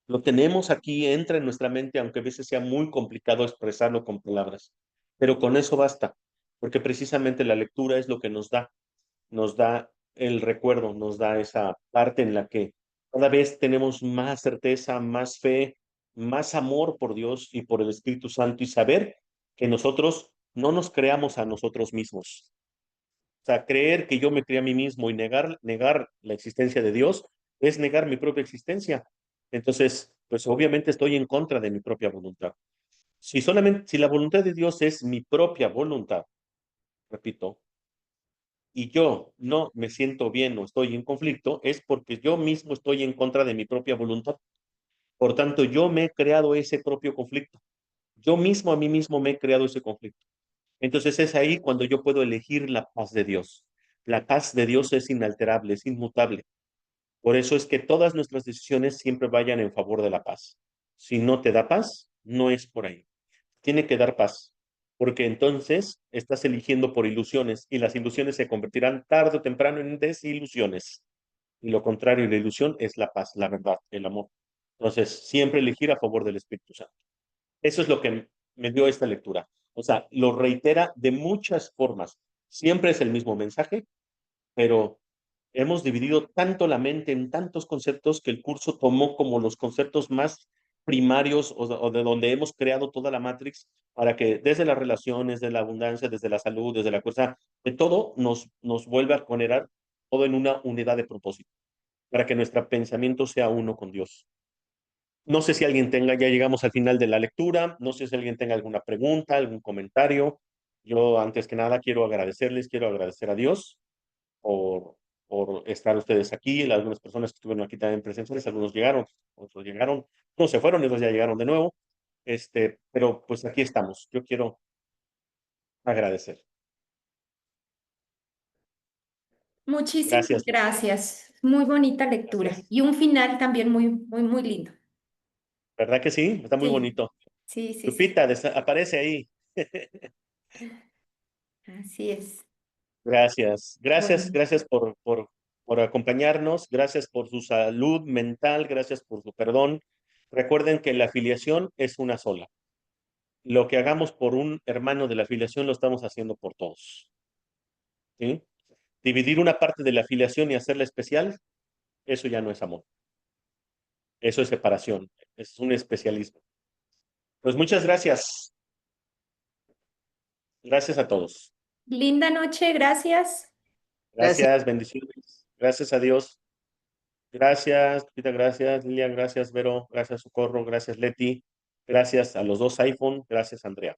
lo tenemos aquí, entra en nuestra mente, aunque a veces sea muy complicado expresarlo con palabras. Pero con eso basta, porque precisamente la lectura es lo que nos da el recuerdo, nos da esa parte en la que cada vez tenemos más certeza, más fe, más amor por Dios y por el Espíritu Santo y saber que nosotros no nos creamos a nosotros mismos. O sea, creer que yo me creé a mí mismo y negar la existencia de Dios es negar mi propia existencia. Entonces, pues obviamente estoy en contra de mi propia voluntad. Si la voluntad de Dios es mi propia voluntad, repito, y yo no me siento bien o estoy en conflicto, es porque yo mismo estoy en contra de mi propia voluntad. Por tanto, yo me he creado ese propio conflicto. Yo mismo a mí mismo me he creado ese conflicto. Entonces es ahí cuando yo puedo elegir la paz de Dios. La paz de Dios es inalterable, es inmutable. Por eso es que todas nuestras decisiones siempre vayan en favor de la paz. Si no te da paz, no es por ahí. Tiene que dar paz, porque entonces estás eligiendo por ilusiones y las ilusiones se convertirán tarde o temprano en desilusiones. Y lo contrario, la ilusión es la paz, la verdad, el amor. Entonces, siempre elegir a favor del Espíritu Santo. Eso es lo que me dio esta lectura. O sea, lo reitera de muchas formas. Siempre es el mismo mensaje, pero hemos dividido tanto la mente en tantos conceptos que el curso tomó como los conceptos más primarios o de donde hemos creado toda la matrix para que desde las relaciones, de la abundancia, desde la salud, desde la fuerza, de todo nos vuelva a generar todo en una unidad de propósito, para que nuestro pensamiento sea uno con Dios. No sé si alguien tenga, ya llegamos al final de la lectura, no sé si alguien tenga alguna pregunta, algún comentario. Yo antes que nada quiero agradecerles, quiero agradecer a Dios por, por estar ustedes aquí, algunas personas que estuvieron aquí también presenciales, algunos llegaron, otros llegaron, no se fueron y otros ya llegaron de nuevo, pero pues aquí estamos. Yo quiero agradecer. Muchísimas Gracias, gracias. Muy bonita lectura gracias. y un final también muy, muy, muy lindo. ¿Verdad que sí? Está muy Sí, bonito. sí, sí, sí. Lupita, aparece ahí. Así es. Gracias, gracias, Bueno, gracias por acompañarnos, gracias por su salud mental, gracias por su perdón. Recuerden que la afiliación es una sola. Lo que hagamos por un hermano de la afiliación lo estamos haciendo por todos. ¿Sí? Dividir una parte de la afiliación y hacerla especial, eso ya no es amor. Eso es separación, es un especialismo. Pues muchas gracias. Gracias a todos. linda noche, gracias. Gracias. Gracias, bendiciones. Gracias a Dios. Gracias, Lupita, gracias, Lilian, gracias, Vero, gracias, Socorro, gracias, Leti, gracias a los dos iPhone, gracias, Andrea.